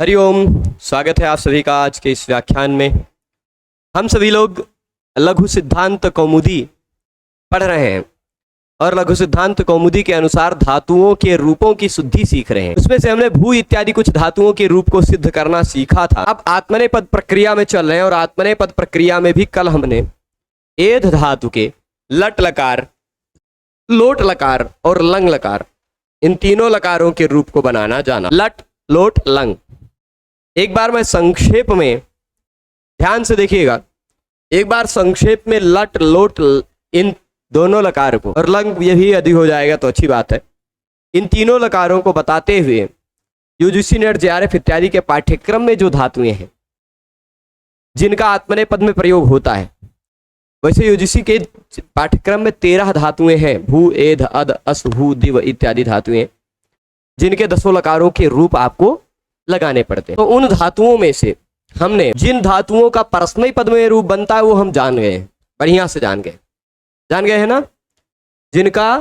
हरिओम। स्वागत है आप सभी का आज के इस व्याख्यान में। हम सभी लोग लघु सिद्धांत कौमुदी पढ़ रहे हैं और लघु सिद्धांत कौमुदी के अनुसार धातुओं के रूपों की शुद्धि सीख रहे हैं। उसमें से हमने भू इत्यादि कुछ धातुओं के रूप को सिद्ध करना सीखा था। अब आत्मनेपद प्रक्रिया में चल रहे हैं और आत्मनेपद प्रक्रिया में भी कल हमने एध धातु के लट लकार, लोट लकार और लंग लकार, इन तीनों लकारों के रूप को बनाना जाना। लट, लोट, लंग। एक बार मैं संक्षेप में, ध्यान से देखिएगा, एक बार संक्षेप में लट, लोट, इन दोनों लकार को, और लंग ये भी अधिक हो जाएगा तो अच्छी बात है, इन तीनों लकारों को बताते हुए यूजीसी नेट जेआरएफ इत्यादि के पाठ्यक्रम में जो धातुएं हैं जिनका आत्मनेपद में प्रयोग होता है, वैसे यूजीसी के पाठ्यक्रम में 13 धातुएं हैं, भू, एध, अद, अस, भू, दिव इत्यादि धातुएं, जिनके 10 लकारों के रूप आपको लगाने पड़ते हैं। तो उन धातुओं में से हमने जिन धातुओं का परस्मय पद में रूप बनता है वो हम जान गए हैं, बढ़िया से जान गए हैं ना। जिनका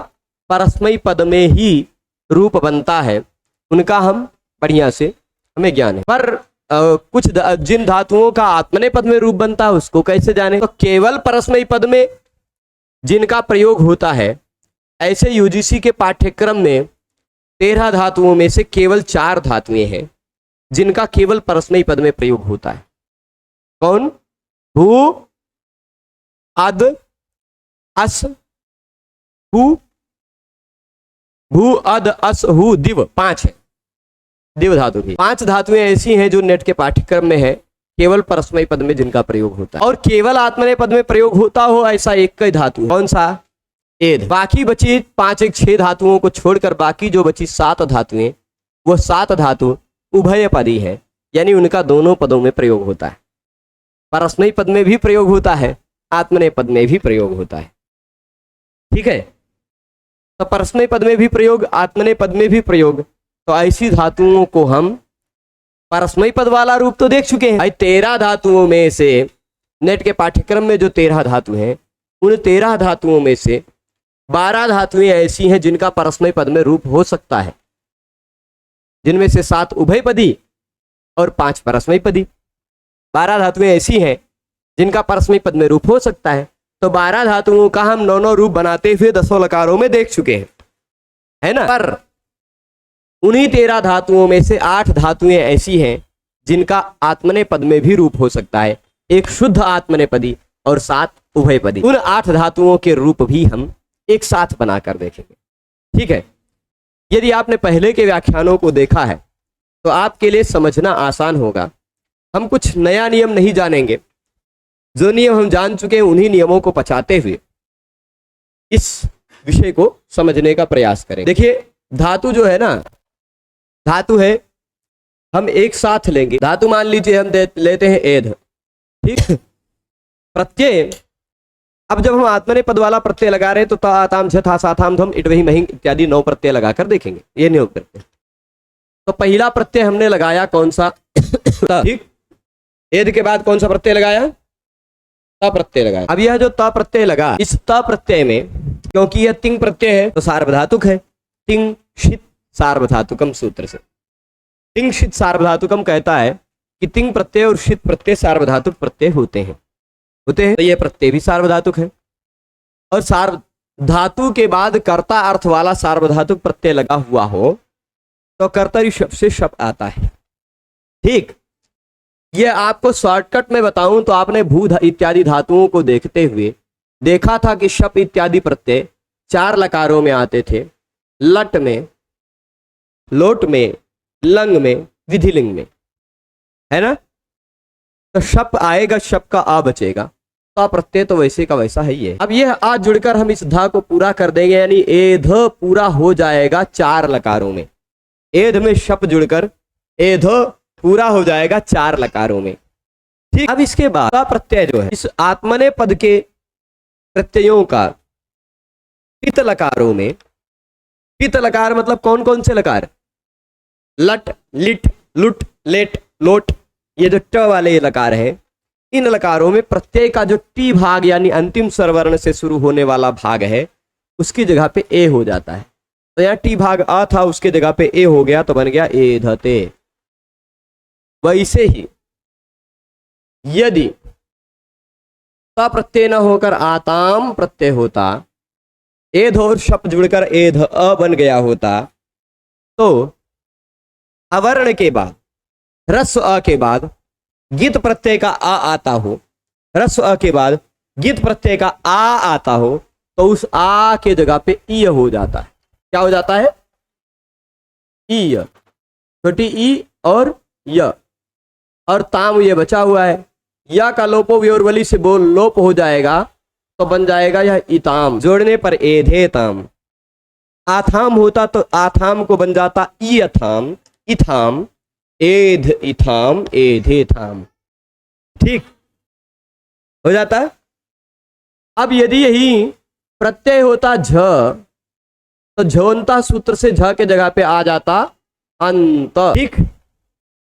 परस्मय पद में ही रूप बनता है उनका हम बढ़िया से हमें ज्ञान है। पर कुछ जिन धातुओं का आत्मनेपद में रूप बनता है उसको कैसे जाने? तो केवल परस्मय पद में जिनका प्रयोग होता है, ऐसे यूजीसी के पाठ्यक्रम में 13 धातुओं में से केवल 4 धातुएं हैं जिनका केवल परस्मय पद में प्रयोग होता है। कौन? भू, अद, अस, हु, भू, अद, अस, हु, दिव, 5 है। दिव धातु की 5 धातुएं ऐसी हैं जो नेट के पाठ्यक्रम में है, केवल परस्मय पद में जिनका प्रयोग होता है। और केवल आत्मनेय पद में प्रयोग होता हो ऐसा एक ही धातु है। कौन सा? एध। बाकी बची 5 एक 6 धातुओं को छोड़कर बाकी जो बची 7 धातुएं, वो 7 धातु उभय पदी है, यानी उनका दोनों पदों में प्रयोग होता है। परस्मय पद में भी प्रयोग होता है, आत्मनेय पद में भी प्रयोग होता है। ठीक है, तो परस्मय पद में भी प्रयोग, आत्मनेय पद में भी प्रयोग। तो ऐसी धातुओं को हम परस्मय पद वाला रूप तो देख चुके हैं। 13 धातुओं में से नेट के पाठ्यक्रम में जो 13 धातु हैं, उन 13 धातुओं में से 12 धातुएं ऐसी हैं जिनका परस्मय पद में रूप हो सकता है, जिनमें से 7 उभयपदी और 5 परस्मय पदी। 12 धातुएं ऐसी हैं जिनका परस्मय पद में रूप हो सकता है। तो 12 धातुओं का हम 9 रूप बनाते हुए 10 लकारों में देख चुके हैं, है ना। पर उन्हीं 13 धातुओं में से 8 धातुएं ऐसी हैं जिनका आत्मनेय पद में भी रूप हो सकता है, एक शुद्ध आत्मनेपदी और 7 उभयपदी। उन 8 धातुओं के रूप भी हम एक साथ बनाकर देखेंगे। ठीक है, यदि आपने पहले के व्याख्यानों को देखा है तो आपके लिए समझना आसान होगा। हम कुछ नया नियम नहीं जानेंगे, जो नियम हम जान चुके हैं उन्हीं नियमों को पचाते हुए इस विषय को समझने का प्रयास करें। देखिए, धातु जो है ना, धातु है, हम एक साथ लेंगे। धातु मान लीजिए हम लेते हैं एध, ठीक। प्रत्यय, अब जब हम आत्मनेय पद वाला प्रत्यय लगा रहे हैं तो ताम झथा साथाम धम इट वही महिंग इत्यादि 9 प्रत्यय लगाकर देखेंगे, ये नहीं करते। तो पहला प्रत्यय हमने लगाया कौन सा? ठीक। एध के बाद कौन सा प्रत्यय लगाया? त प्रत्यय लगाया। अब यह जो त प्रत्यय लगा, इस त प्रत्यय में क्योंकि यह तिंग प्रत्यय है तो सार्वधातुक है। तिंग शित सार्वधातुकम सूत्र से तिंग शित सार्वधातुकम कहता है कि तिंग प्रत्यय और शित प्रत्यय सार्वधातुक प्रत्यय होते हैं। तो ये प्रत्यय भी सार्वधातुक है। और सार्वधातु के बाद कर्ता अर्थ वाला सार्वधातुक प्रत्यय लगा हुआ हो तो कर्तरी शब्द से शब्द आता है। ठीक, ये आपको शॉर्टकट में बताऊं तो आपने भू इत्यादि धातुओं को देखते हुए देखा था कि शप इत्यादि प्रत्यय 4 लकारों में आते थे, लट में, लोट में, लंग में, विधिलिंग में, है ना। तो शप आएगा, शप का आ बचेगा, तो प्रत्यय तो वैसे का वैसा है ही है। अब यह आ जुड़कर हम इस धा को पूरा कर देंगे, यानी एध पूरा हो जाएगा 4 लकारों में। एध में शप जुड़कर एध पूरा हो जाएगा 4 लकारों में। ठीक। अब इसके बाद का प्रत्यय जो है, इस आत्मनेय पद के प्रत्ययों का पित लकारों में, पित लकार मतलब कौन कौन से लकार? लट, लिट, लुट, लेट, लोट, ये जो ट वाले लकार है, इन लकारों में प्रत्यय का जो टी भाग यानी अंतिम स्वरवर्ण से शुरू होने वाला भाग है उसकी जगह पे ए हो जाता है। तो यहाँ टी भाग आ था, उसके जगह पे ए हो गया तो बन गया ए धते। वैसे ही यदि ता प्रत्यय न होकर आताम प्रत्यय होता, एध और शप जुड़कर एध अ बन गया होता, तो अवर्ण के बाद ह्रस्व अ के बाद गित प्रत्यय का आ आता हो, ह्रस्व अ के बाद गित प्रत्यय का आ आता हो, तो उस आ के जगह पे ई हो जाता है। क्या हो जाता है? ई, छोटी ई और य, और ताम ये बचा हुआ है। या का लोपो व्योरवली से बोल लोप हो जाएगा तो बन जाएगा यह इताम, जोड़ने पर एधे ताम। आथाम होता तो आथाम को बन जाता ई अथाम, इथाम, एध इथाम, एधे थाम। ठीक हो जाता है। अब यदि यही प्रत्यय होता झ, तो झोंता सूत्र से झ के जगह पे आ जाता अंत। ठीक,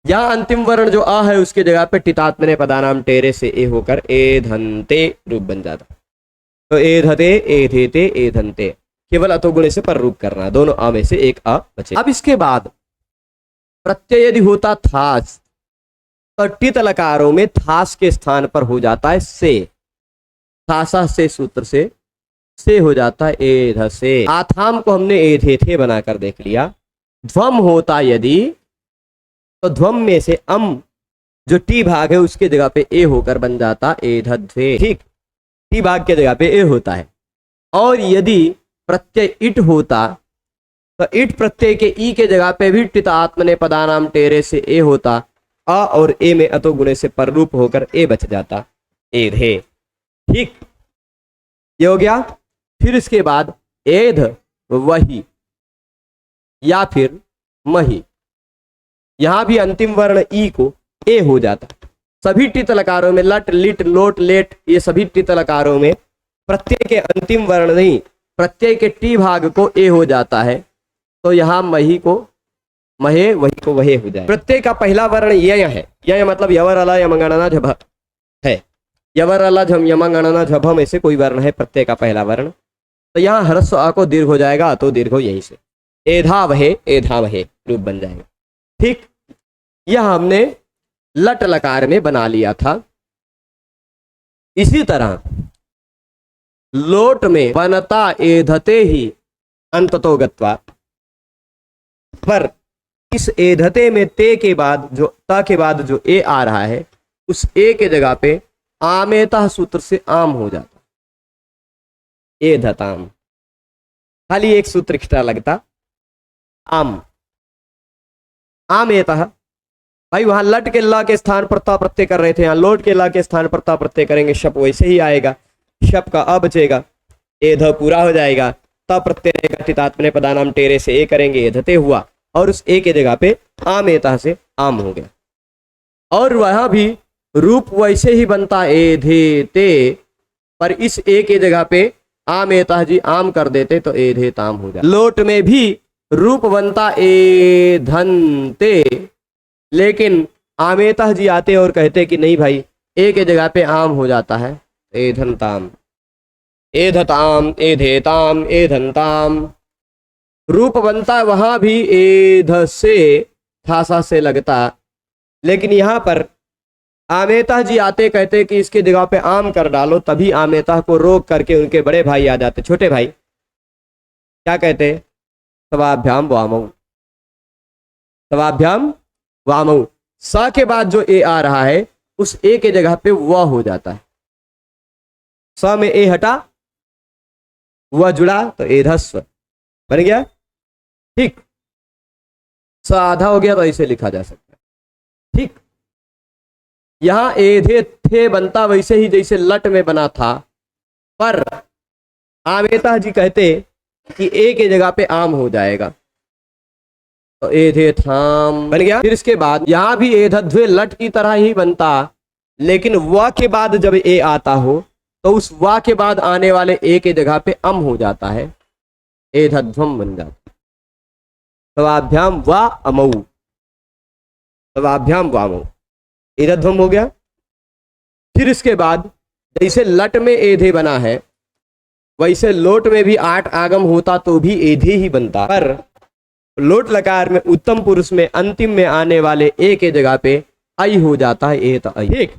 यहां अंतिम वर्ण जो आ है उसके जगह पे टितात्मने पदानाम टेरे से ए होकर एधन्ते रूप बन जाता। तो एधते, एधेते, एधन्ते, केवल अतोगुणे से पर रूप करना, दोनों आ में से एक आ बचे। अब इसके बाद प्रत्यय यदि होता थास, तो टित लकारों में थास के स्थान पर हो जाता है से, थासा से सूत्र से हो जाता है एध से। आथाम को हमने एधेथे बनाकर देख लिया। ध्वम होता यदि, तो ध्वम में से अम जो टी भाग है उसके जगह पे ए होकर बन जाता एधध्वे। ठीक, टी भाग के जगह पे ए होता है। और यदि प्रत्यय इट होता, तो इट प्रत्यय के ई के जगह पे भी टित आत्मने पदानाम टेरे से ए होता, आ और ए में अतो गुणे से पर रूप होकर ए बच जाता एधे। ठीक, ये हो गया। फिर इसके बाद एध वही या फिर मही, यहां भी अंतिम वर्ण ई को ए हो जाता। सभी टित लकारों में लट, लिट, लोट, लेट, ये सभी टित लकारों में प्रत्यय के अंतिम वर्ण नहीं, प्रत्यय के टी भाग को ए हो जाता है। तो यहां मही को महे, वही को वहे हो जाए। प्रत्यय का पहला वर्ण यय है। यय मतलब यवर अला यमगणना झभ है। यवर अला झम यमगणना झभ में से कोई वर्ण है प्रत्यय का पहला वर्ण, तो यहाँ ह्रस्व आ को दीर्घ हो जाएगा, तो दीर्घ हो यहीं से एधा वहे रूप बन जाएगा। ठीक, यह हमने लट लकार में बना लिया था। इसी तरह लोट में बनता एधते ही अंततो गत्वा, पर इस एधते में ते के बाद जो ता के बाद जो ए आ रहा है, उस ए के जगह पे आमेता सूत्र से आम हो जाता एधताम। खाली एक सूत्र एक्स्ट्रा लगता आम, आमेता। भाई वहां लट के ला के स्थान पर ता प्रत्यय कर रहे थे, यहां लोट के ला के स्थान पर ता प्रत्यय करेंगे, शप वैसे ही आएगा, शप का अ बचेगा, एध पूरा हो जाएगा, ता प्रत्यय टितात्मने पदानाम टेरे से ए करेंगे, एधते हुआ, और उस ए के जगह पे आमेता से आम हो गया। और वहां भी रूप वैसे ही बनता एधेते, पर इस ए के जगह पे आमेता जी आम कर देते तो एधेताम हो जाए। लोट में भी रूप बनता एधन्ते, लेकिन आमेता जी आते और कहते कि नहीं भाई, ए के जगह पे आम हो जाता है एधनताम, एधताम, एधेताम, एधनताम। रूप बनता वहां भी एध से, थासा से लगता, लेकिन यहां पर आमेता जी आते कहते कि इसके जगह पे आम कर डालो, तभी आमेता को रोक करके उनके बड़े भाई आ जाते, छोटे भाई, क्या कहते? तवाभ्याम वामौ, तवाभ्याम वामौ। सा के बाद जो ए आ रहा है उस ए के जगह पे व हो जाता है। स में ए हटा, व जुड़ा, तो एधस्व बन गया। ठीक, स आधा हो गया तो ऐसे लिखा जा सकता है। ठीक, यहां एधे थे बनता वैसे ही जैसे लट में बना था, पर आमेता जी कहते कि ए के जगह पे आम हो जाएगा, तो एधे थाम बन गया। फिर इसके बाद यहां भी एधध्वे लट की तरह ही बनता, लेकिन व के बाद जब ए आता हो तो उस व के बाद आने वाले ए के जगह पे अम हो जाता है, एधध्वम बन जाता। तवाभ्याम वा अमऊ, तवाभ्याम वामऊ, एधध्वम हो गया। फिर इसके बाद जैसे लट में एधे बना है, वैसे लोट में भी 8 आगम होता तो भी एधे ही बनता, पर लोट लकार में उत्तम पुरुष में अंतिम में आने वाले ए के जगह पे आई हो जाता है एत आई। ठीक,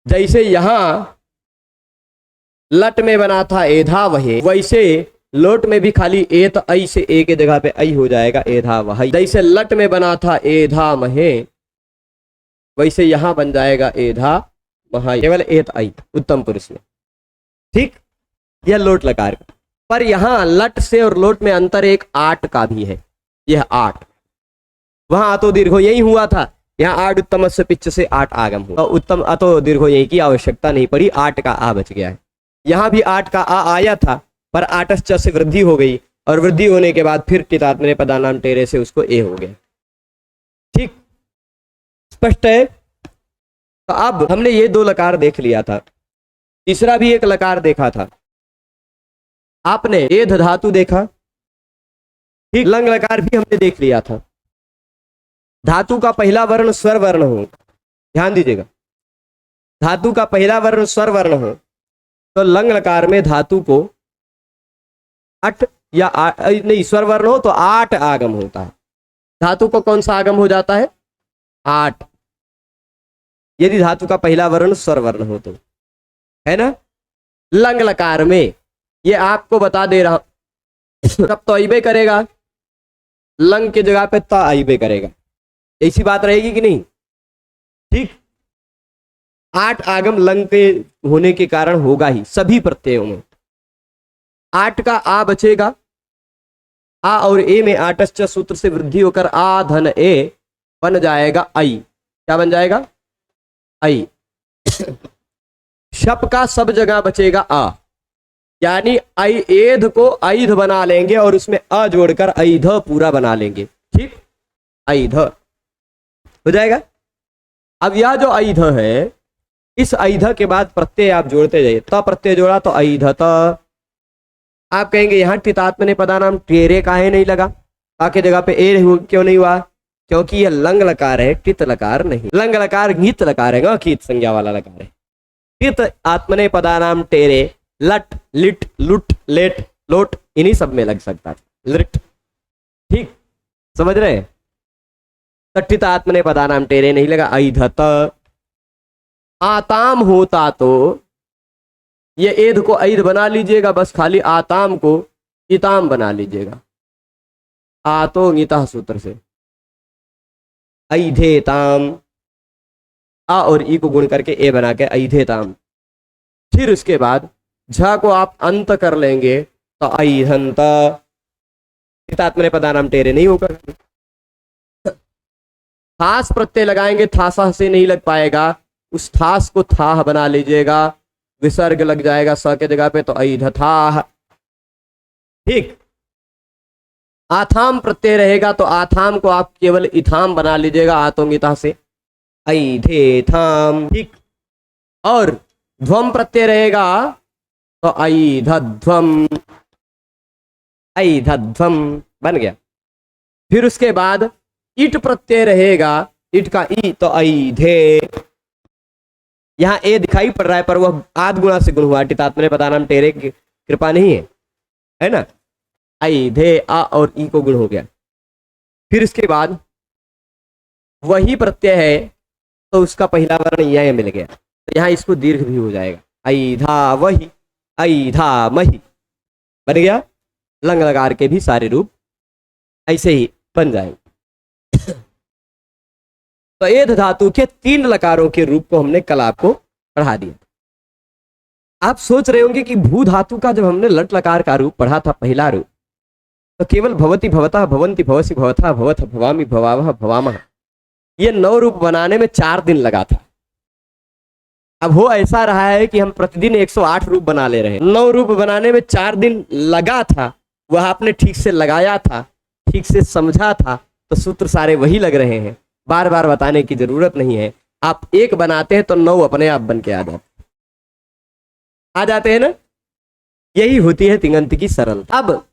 जैसे यहां लट में बना था एधा वहे, वैसे लोट में भी खाली एत आई से ए के जगह पे आई हो जाएगा एधा वही। जैसे लट में बना था एधा महे, वैसे यहां बन जाएगा एधा महा, केवल एत आई उत्तम पुरुष में। ठीक, यह लोट लकार। पर यहां लट से और लोट में अंतर एक आट का भी है। यह आट, वहां आतो दीर्घो यही हुआ था, यहाँ आठ उत्तम से पिच से आठ आगम हुआ, उत्तम अतो दीर्घो यही की आवश्यकता नहीं पड़ी, आठ का आ बच गया है। यहाँ भी आठ का आ आया था, पर आटस च से वृद्धि हो गई, और वृद्धि होने के बाद फिर टितात्मने पदानाम टेरे से उसको ए हो गया। ठीक, स्पष्ट है। तो अब हमने ये दो लकार देख लिया था, तीसरा भी एक लकार देखा था आपने, एध धातु देखा। ठीक, लंग लकार भी हमने देख लिया था। धातु का पहला वर्ण स्वर वर्ण हो, ध्यान दीजिएगा, धातु का पहला वर्ण स्वर वर्ण हो तो लंग लकार में धातु को अट या नहीं, स्वर वर्ण हो तो आठ आगम होता है। धातु को कौन सा आगम हो जाता है? आठ, यदि धातु का पहला वर्ण स्वर वर्ण हो तो, है ना। लंग लकार में ये आपको बता दे रहा हूं, तब तो आइबे करेगा, लंग के जगह पे ता आइबे करेगा, ऐसी बात रहेगी कि नहीं। ठीक, आठ आगम लंग के होने के कारण होगा ही सभी प्रत्ययों में। आठ का आ बचेगा, आ और ए में आटश्च सूत्र से वृद्धि होकर आ धन ए बन जाएगा आई। क्या बन जाएगा? आई। शप का सब जगह बचेगा आ, यानी आई एध को ऐध बना लेंगे और उसमें अ जोड़कर ऐध पूरा बना लेंगे। ठीक, ऐध हो जाएगा। अब यह जो ऐध है, इस ऐध के बाद प्रत्यय आप जोड़ते जाइए, त प्रत्यय जोड़ा तो ऐध त। आप कहेंगे यहाँ टितात्मने पदानाम टेरे काहे नहीं लगा, ताकि जगह पे ए क्यों नहीं हुआ? क्योंकि यह लंग लकार है, टित लकार नहीं। लंग लकार गीत लकार है, गीत संज्ञा वाला लकार है। टित आत्मने पदानाम टेरे, लट लिट लुट लेट लोट इन्हीं सब में लग सकता है, लिट। ठीक, समझ रहे हैं? टित आत्मने पदानाम टेरे नहीं लगा, ऐधत। आताम होता तो ये एध को ऐध बना लीजिएगा, बस खाली आताम को इताम बना लीजिएगा, आतो गीता सूत्र से। ऐधेताम, आ और ई को गुण करके ए बना के ऐधेताम। फिर उसके बाद झ को आप अंत कर लेंगे तो ऐधंत। आत्मने पदानाम टेरे नहीं होगा। थास प्रत्यय लगाएंगे, थासा से नहीं लग पाएगा, उस थास को थाह बना लीजिएगा, विसर्ग लग जाएगा स के जगह पे तो ऐधथाह। ठीक, आथाम प्रत्यय रहेगा तो आथाम को आप केवल इथाम बना लीजिएगा, आतोंगिता से ऐधेथाम। ठीक, और ध्वम प्रत्यय रहेगा तो ऐधध्वम, ऐधध्वम बन गया। फिर उसके बाद ईट प्रत्यय रहेगा, ईट का ई तो ऐधे। यहाँ ए दिखाई पड़ रहा है पर वह आद गुणा से गुण हुआ, टितात्मने पदानाम टेरे की कृपा नहीं है ना। ऐधे आ और ई को गुण हो गया। फिर इसके बाद वही प्रत्यय है तो उसका पहला वर्ण यह मिल गया, तो यहाँ इसको दीर्घ भी हो जाएगा, ऐधा वही, ऐधा मही बन गया। लंग लकार के भी सारे रूप ऐसे ही बन जाएंगे। तो एध धातु के 3 लकारों के रूप को हमने कल आपको पढ़ा दिया। आप सोच रहे होंगे कि भू धातु का जब हमने लट लकार का रूप पढ़ा था, पहला रूप, तो केवल भवति भवतः भवंति भवसि भवथा भवथ भवामि भवावह भवामः, ये 9 रूप बनाने में 4 दिन लगा था। अब हो ऐसा रहा है कि हम प्रतिदिन 108 रूप बना ले रहे हैं। 9 रूप बनाने में 4 दिन लगा था, वह आपने ठीक से लगाया था, ठीक से समझा था, तो सूत्र सारे वही लग रहे हैं, बार बार बताने की जरूरत नहीं है। आप एक बनाते हैं तो 9 अपने आप बन के आ जाते हैं ना। यही होती है तिङन्त की सरलता। अब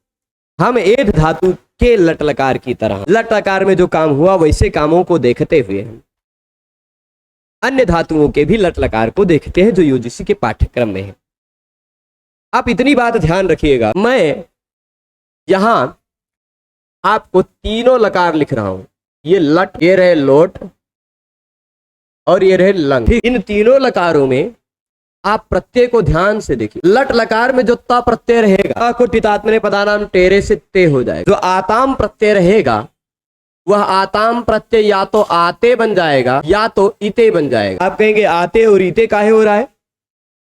हम एध धातु के लट लकार की तरह, लट लकार में जो काम हुआ वैसे कामों को देखते हुए हम अन्य धातुओं के भी लट लकार को देखते हैं जो यूजीसी के पाठ्यक्रम में है। आप इतनी बात ध्यान रखिएगा, मैं यहां आपको तीनों लकार लिख रहा हूं। ये लट, ये रहे लोट, और ये रहे लंग। इन तीनों लकारों में आप प्रत्यय को ध्यान से देखिए। लट लकार में जो ता प्रत्यय रहेगा को टितात्मने पदानाम टेरे से ते हो जाएगा। जो आताम प्रत्यय रहेगा वह आताम प्रत्यय या तो आते बन जाएगा या तो इते बन जाएगा। आप कहेंगे आते और इते काहे हो रहा है?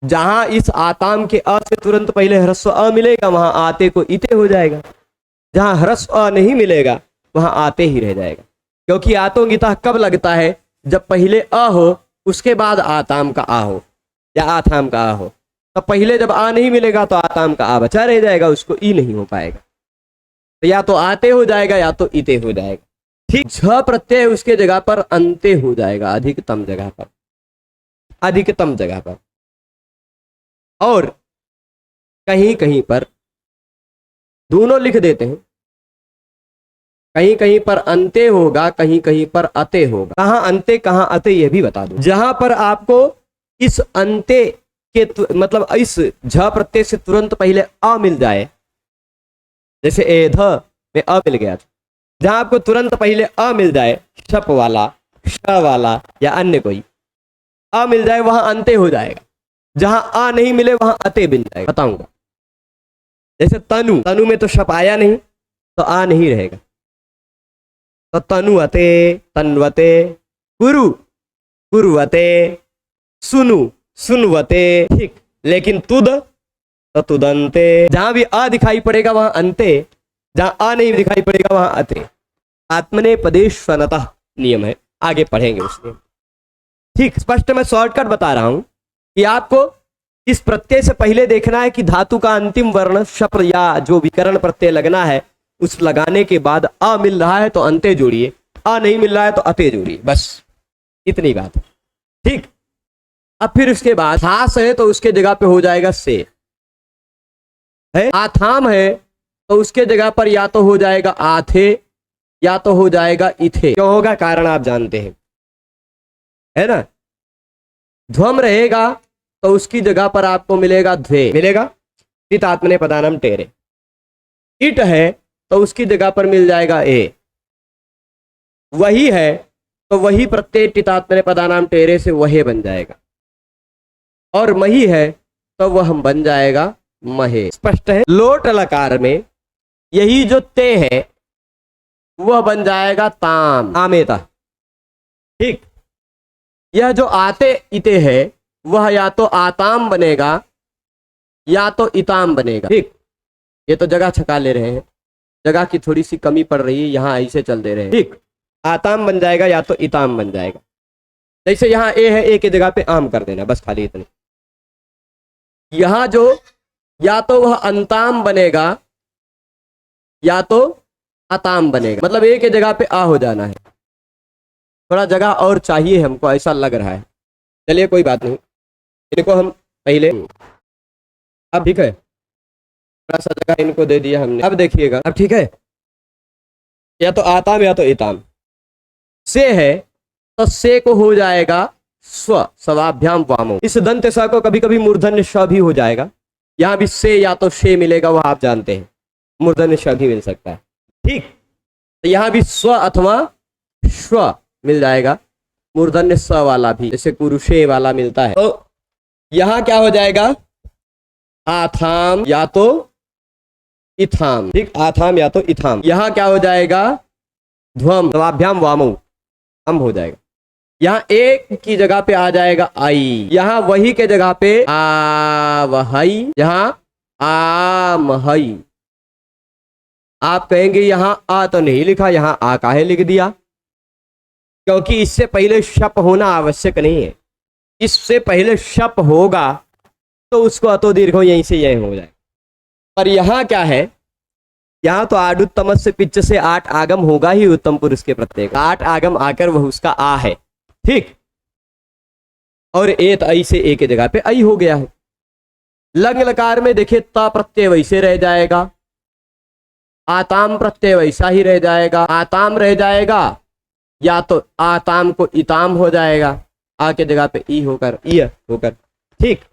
जहां इस आताम के अ से तुरंत पहले ह्रस्व अ मिलेगा वहां आते को इते हो जाएगा। जहां ह्रस्व अ नहीं मिलेगा वहां आते ही रह जाएगा। क्योंकि आतों गीता कब लगता है? जब पहले अ हो उसके बाद आताम का आ हो या आथाम का आ हो। तो पहले जब आ नहीं मिलेगा तो आताम का आ बचा रह जाएगा, उसको ई नहीं हो पाएगा। तो या तो आते हो जाएगा या तो इते हो जाएगा। ठीक, झ प्रत्यय उसके जगह पर अंते हो जाएगा, अधिकतम जगह पर, अधिकतम जगह पर। और कहीं कहीं पर दोनों लिख देते हैं, कहीं कहीं पर अंते होगा, कहीं कहीं पर अते होगा। कहां अंते कहां अते ये भी बता दूं। जहां पर आपको इस अंते के मतलब इस झ प्रत्यय से तुरंत पहले अ मिल जाए, जैसे एध में अ मिल गया था, जहां आपको तुरंत पहले अ मिल जाए, शप वाला, श वाला या अन्य कोई अ मिल जाए, वहां अंते हो जाएगा। जहां अ नहीं मिले वहां अते बन जाएगा। बताऊंगा। जैसे तनु, तनु में तो शप आया नहीं तो आ नहीं रहेगा, तो तनुअते, तन्वते, कुरु, कुरुवते, सुनु, सुनवते। ठीक, लेकिन तुद तो तुदंते। जहां भी अ दिखाई पड़ेगा वहां अंते, जहां अ नहीं दिखाई पड़ेगा वहां अते। आत्मने पदेश्वनतः नियम है, आगे पढ़ेंगे उसमें। ठीक, स्पष्ट मैं शॉर्टकट बता रहा हूं कि आपको इस प्रत्यय से पहले देखना है कि धातु का अंतिम वर्ण शप या जो विकर्ण प्रत्यय लगना है, उस लगाने के बाद अ मिल रहा है तो अंते जोड़िए, अ नहीं मिल रहा है तो अते जोड़िए, बस इतनी बात है। ठीक, अब फिर उसके बाद हास है तो उसके जगह पे हो जाएगा से है। आथाम है तो उसके जगह पर या तो हो जाएगा आथे या तो हो जाएगा इथे। क्यों होगा? कारण आप जानते हैं, है ना। ध्वम रहेगा तो उसकी जगह पर आपको मिलेगा ध्वे, मिलेगा टितात्मने पदानम टेरे। इट है तो उसकी जगह पर मिल जाएगा ए। वही है तो वही प्रत्यय टितात्मने पदानाम टेरे से वहे बन जाएगा। और मही है तो वह हम बन जाएगा महे। स्पष्ट है। लोट लकार में यही जो ते है वह बन जाएगा ताम, आमेता। ठीक, यह जो आते इते है वह या तो आताम बनेगा या तो इताम बनेगा। ठीक, ये तो जगह छका ले रहे हैं, जगह की थोड़ी सी कमी पड़ रही है, यहां ऐसे चल दे रहे हैं। ठीक, आताम बन जाएगा या तो इताम बन जाएगा। जैसे यहां ए है, ए की जगह पे आम कर देना, बस खाली इतने। यहां जो या तो वह अंताम बनेगा या तो अताम बनेगा, मतलब ए के जगह पे आ हो जाना है। थोड़ा जगह और चाहिए हमको, ऐसा लग रहा है। चलिए कोई बात नहीं, इनको हम पहले, अब ठीक है, थोड़ा सा जगह इनको दे दिया हमने। अब देखिएगा, अब ठीक है, या तो आताम या तो इताम। से है तो से को हो जाएगा स्व, सवाभ्याम वामो। इस दंत स को कभी कभी मूर्धन्य श भी हो जाएगा। यहां भी से या तो शे मिलेगा, वह आप जानते हैं, मूर्धन्य श भी मिल सकता है। ठीक, तो यहां भी स्व अथवा श्व मिल जाएगा, मूर्धन्य स वाला भी, जैसे कुरुषे वाला मिलता है। तो यहां क्या हो जाएगा? आथाम या तो इथाम। ठीक, आथाम या तो इथाम। यहां क्या हो जाएगा? ध्वम, सवाभ्याम वामो, हम हो जाएगा। यहां एक की जगह पे आ जाएगा आई, यहां वही के जगह पे आ वही, यहां आ महई। आप कहेंगे यहां आ तो नहीं लिखा, यहां आ काहे लिख दिया? क्योंकि इससे पहले शप होना आवश्यक नहीं है। इससे पहले शप होगा तो उसको अतो दीर्घो यहीं से यहीं हो जाए। पर यहां क्या है? यहां तो आडुत्तम से पिच से 8 आगम होगा ही उत्तम पुरुष के प्रत्येक, 8 आगम आकर वह उसका आ है। ठीक, और एत आई से ए के जगह पे आई हो गया है। लंग लकार में देखिए ता प्रत्यय वैसे रह जाएगा, आताम प्रत्यय वैसा ही रह जाएगा। आताम रह जाएगा या तो आताम को इताम हो जाएगा, आ के जगह पे ई होकर ई होकर। ठीक,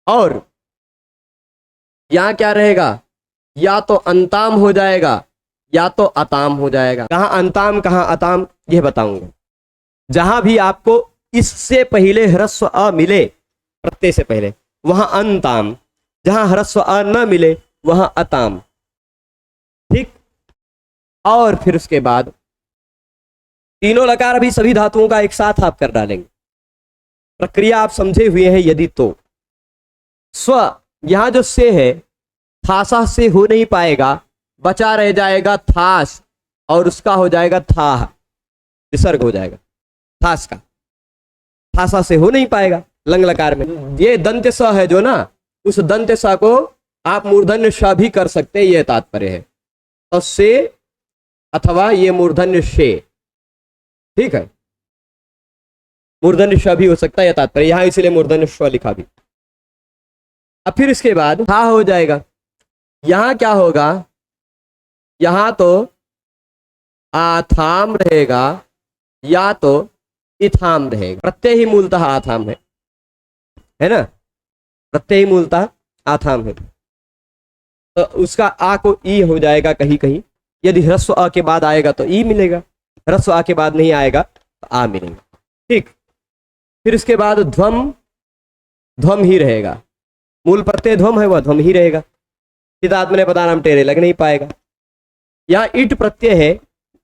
और यहां क्या रहेगा? या तो अंताम हो जाएगा या तो अताम हो जाएगा। कहां अंताम कहां अताम यह बताऊंगा। जहां भी आपको इससे पहले ह्रस्व अ मिले, प्रत्यय से पहले, वहां अंताम, जहां ह्रस्व अ न मिले वहां अताम। ठीक, और फिर उसके बाद तीनों लकार अभी सभी धातुओं का एक साथ आप कर डालेंगे। प्रक्रिया आप समझे हुए हैं यदि तो। स्व, यहां जो से है थासा से हो नहीं पाएगा, बचा रह जाएगा थास, और उसका हो जाएगा थाह, विसर्ग हो जाएगा थास का, थासा से हो नहीं पाएगा लंग लकार में। ये दंत्य स है जो ना, उस दंत्य स को आप मूर्धन्य श भी कर सकते हैं, यह तात्पर्य है। तो से अथवा ये मूर्धन्य शे, ठीक है, मूर्धन्य श भी हो सकता है, यह तात्पर्य, यहां इसलिए मूर्धन्य श लिखा भी। अब फिर इसके बाद था हो जाएगा। यहां क्या होगा, यहां तो आथाम रहेगा या तो इथाम रहेगा। प्रत्यय ही मूलतः आथाम है ना, प्रत्यय ही मूलतः आथाम है, तो उसका आ को ई हो जाएगा कहीं कहीं। यदि ह्रस्व अ के बाद आएगा तो ई मिलेगा, ह्रस्व आ के बाद नहीं आएगा तो आ मिलेगा। ठीक, फिर इसके बाद ध्वम, ध्वम ही रहेगा, मूल प्रत्यय ध्वम है वह ध्वम ही रहेगा। चिदात्मने पदानाम टेरे लग नहीं पाएगा। यहाँ ईट प्रत्यय है,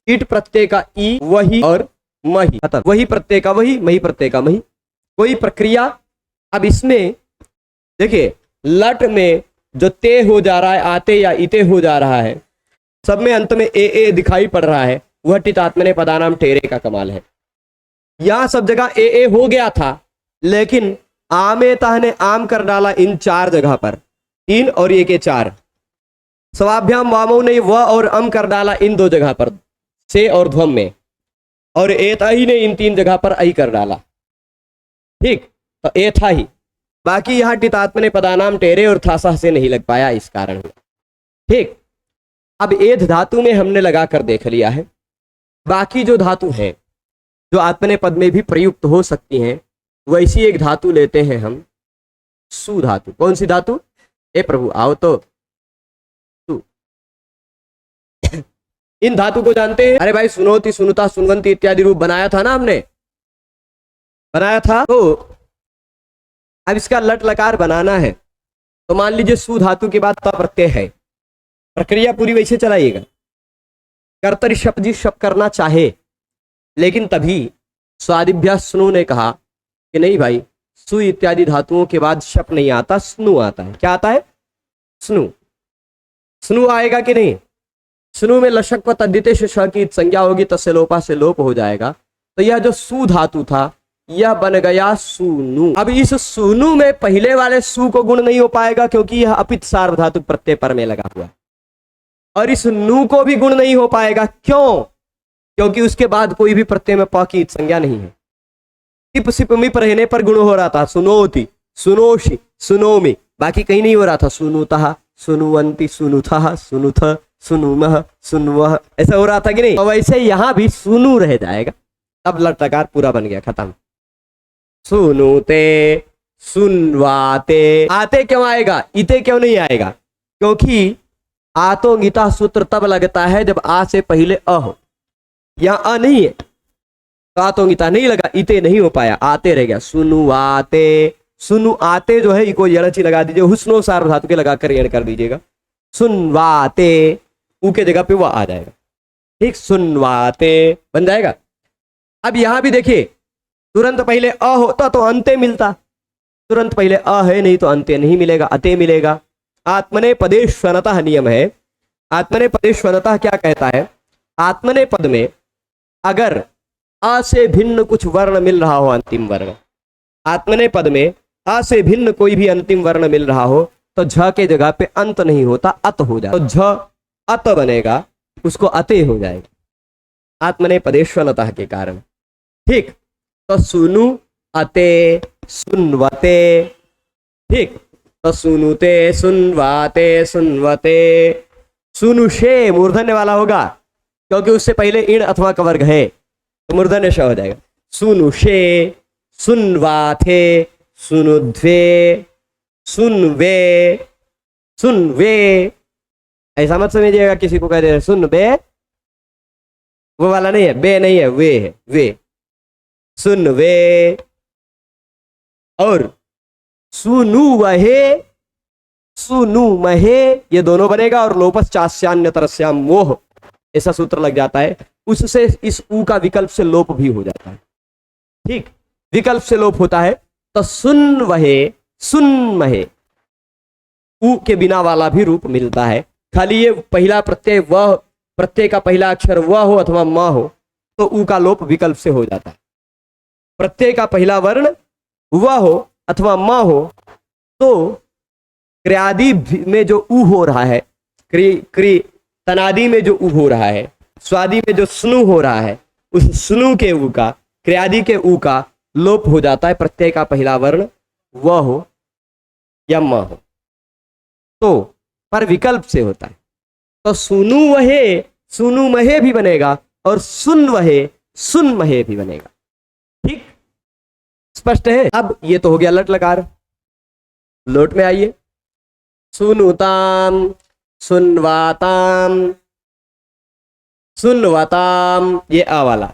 ईट प्रत्यय का ई वही और मही, अतः वही प्रत्यय का वही, मही प्रत्यय का मही, कोई प्रक्रिया। अब इसमें देखिए लट में जो ते हो जा रहा है, आते या इते हो जा रहा है, सब में अंत में ए दिखाई पड़ रहा है, वह टितात्मने पदानाम टेरे का कमाल है। यहां सब जगह ए हो गया था, लेकिन आमे तह ने आम कर डाला इन चार जगह पर, 3 और 1 के 4। स्वाभ्याम वामो ने व और अम कर डाला इन 2 जगह पर, से और ध्वम में, और एताही ने इन 3 जगह पर आई कर डाला। ठीक, तो ए था ही, बाकी यहां टितात्मने पदानाम टेरे और थासा से नहीं लग पाया, इस कारण। ठीक, अब एध धातु में हमने लगा कर देख लिया है। बाकी जो धातु है जो आत्मने पद में भी प्रयुक्त हो सकती हैं, वैसी एक धातु लेते हैं हम, सु धातु। कौन सी धातु? ए प्रभु आओ तो, सु। इन धातु को जानते हैं? अरे भाई सुनोति, सुनुता, सुनवंती इत्यादि रूप बनाया था ना हमने, बनाया था। तो अब इसका लट लकार बनाना है, तो मान लीजिए सु धातु के बाद त प्रत्यय है, प्रक्रिया पूरी वैसे चलाइएगा। कर्तरी शप जी शप करना चाहे, लेकिन तभी स्वादिभ्यास स्नु ने कहा कि नहीं भाई, सु इत्यादि धातुओं के बाद शप नहीं आता, स्नु आता है। क्या आता है? स्नु। स्नु आएगा कि नहीं? स्नु में लशक व तद्दिते से श की संज्ञा होगी, तस्य लोपा से लोप हो जाएगा। तो यह जो सु धातु था यह बन गया सुनु। अब इस सुनु में पहले वाले सु को गुण नहीं हो पाएगा, क्योंकि यह अपित सार्वधातुक प्रत्यय पर में लगा हुआ है, और इस नु को भी गुण नहीं हो पाएगा। क्यों? क्योंकि उसके बाद कोई भी प्रत्यय में प की संज्ञा नहीं है। टिप सिप मिप रहने पर गुण हो रहा था, सुनोति, सुनोषि, सुनोमि, बाकी कहीं नहीं हो रहा था। सुनुतः, सुनुवंती, सुनुथः, सुनुथ, सुनुमः, सुनवः, ऐसा हो रहा था कि नहीं? तो वैसे यहां भी सुनु रह जाएगा। अब लट लकार पूरा बन गया, खत्म। सुनुते, सुनवाते। आते क्यों आएगा, इते क्यों नहीं आएगा? क्योंकि आतो गीता सूत्र तब लगता है जब आ से पहले अ हो। यहां अ नहीं है तो आतो गीता नहीं लगा, इते नहीं हो पाया, आते रह गया। सुनुवाते, सुनु आते जो है इको यणची लगा दीजिए, हुस्नो सार्वधातु के लगाकर यण कर दीजिएगा। सुनवाते, ऊ के जगह पे वह आ जाएगा। ठीक, सुनवाते बन जाएगा। अब यहां भी देखिए, तुरंत पहले अ होता तो अंत्य मिलता, तुरंत पहले अ है नहीं तो अंत्य नहीं मिलेगा, अते मिलेगा। आत्मने पदेश्वनतः नियम है। आत्मने पदेश्वनतः क्या कहता है? आत्मने पद में अगर अ से भिन्न कुछ वर्ण मिल रहा हो, अंतिम वर्ण, आत्मने पद में अ से भिन्न कोई भी अंतिम वर्ण मिल रहा हो, तो झ के जगह पे अंत नहीं होता, अत हो जाए। तो झ अत बनेगा, उसको अते हो जाएगा आत्मने पदेश्वनतः के कारण। ठीक, तो सुनु अते, सुनवते। ठीक, तो सुनुते, सुनवाते, सुनवते। सुनुषे मूर्धन्य वाला होगा, क्योंकि उससे पहले इण अथवा का वर्ग है, तो मूर्धन्य श हो जाएगा। सुनुषे, सुनवाथे, सुनुध्वे, सुनवे, सुनवे। ऐसा मत समझिएगा किसी को कह दे सुन बे, वो वाला नहीं है, बे नहीं है, वे है, वे। सुनवे, और सुनु वहे, सुनु महे, ये दोनों बनेगा और लोपस चास्यान्य तरस्याम मोह, ऐसा सूत्र लग जाता है। उससे इस ऊ का विकल्प से लोप भी हो जाता है। ठीक, विकल्प से लोप होता है तो सुन वहे, सुन महे, ऊ के बिना वाला भी रूप मिलता है। खाली ये पहला प्रत्यय वह, प्रत्यय का पहला अक्षर वह हो अथवा म हो तो ऊ का लोप विकल्प से हो जाता है। प्रत्यय का पहला वर्ण वह हो अथवा म हो तो क्रियादि में जो ऊ हो रहा है, तनादि में जो ऊ हो रहा है, स्वादि में जो स्नु हो रहा है, उस स्नु के ऊ का, क्रियादि के ऊ का लोप हो जाता है। प्रत्यय का पहला वर्ण वह हो या म हो तो, पर विकल्प से होता है। तो सुनु वहे, सुनु महे भी बनेगा और सुन वहे, सुन महे भी बनेगा। ठीक, स्पष्ट है। अब ये तो हो गया लट लकार। लोट में आइए, सुनुताम, सुनवाताम, सुनवाताम, ये आ वाला,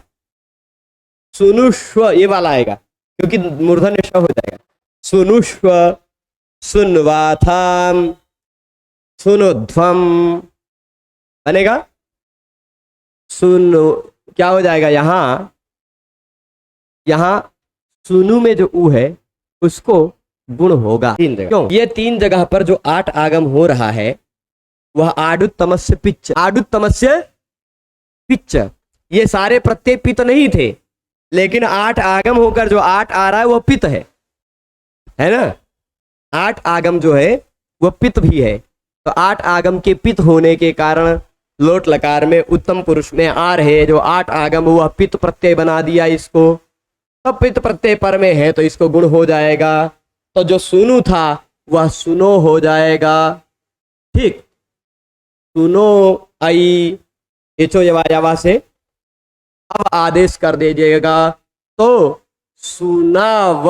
सुनुष्व ये वाला आएगा क्योंकि मूर्धन्य श हो जाएगा। सुनुष्व, सुनवाथाम, सुनुध्वम बनेगा। सुन क्या हो जाएगा यहां, यहां सुनु में जो ऊ है उसको गुण होगा 3 जगह। क्यों? ये 3 जगह पर जो 8 आगम हो रहा है वह आडुत्तमस्य पिच्च, आडुत्तमस्य पिच्च, ये सारे प्रत्यय पित नहीं थे, लेकिन 8 आगम होकर जो 8 आ रहा है वह पित है ना। 8 आगम जो है वह पित भी है। तो 8 आगम के पित होने के कारण लोट लकार में उत्तम पुरुष में आ रहे जो 8 आगम वह पित प्रत्यय बना दिया इसको। तो पित प्रत्यय पर में है तो इसको गुण हो जाएगा। तो जो सुनु था वह सुनो हो जाएगा। ठीक, सुनो आई एचो यवा से अब आदेश कर दीजिएगा तो सुनाव,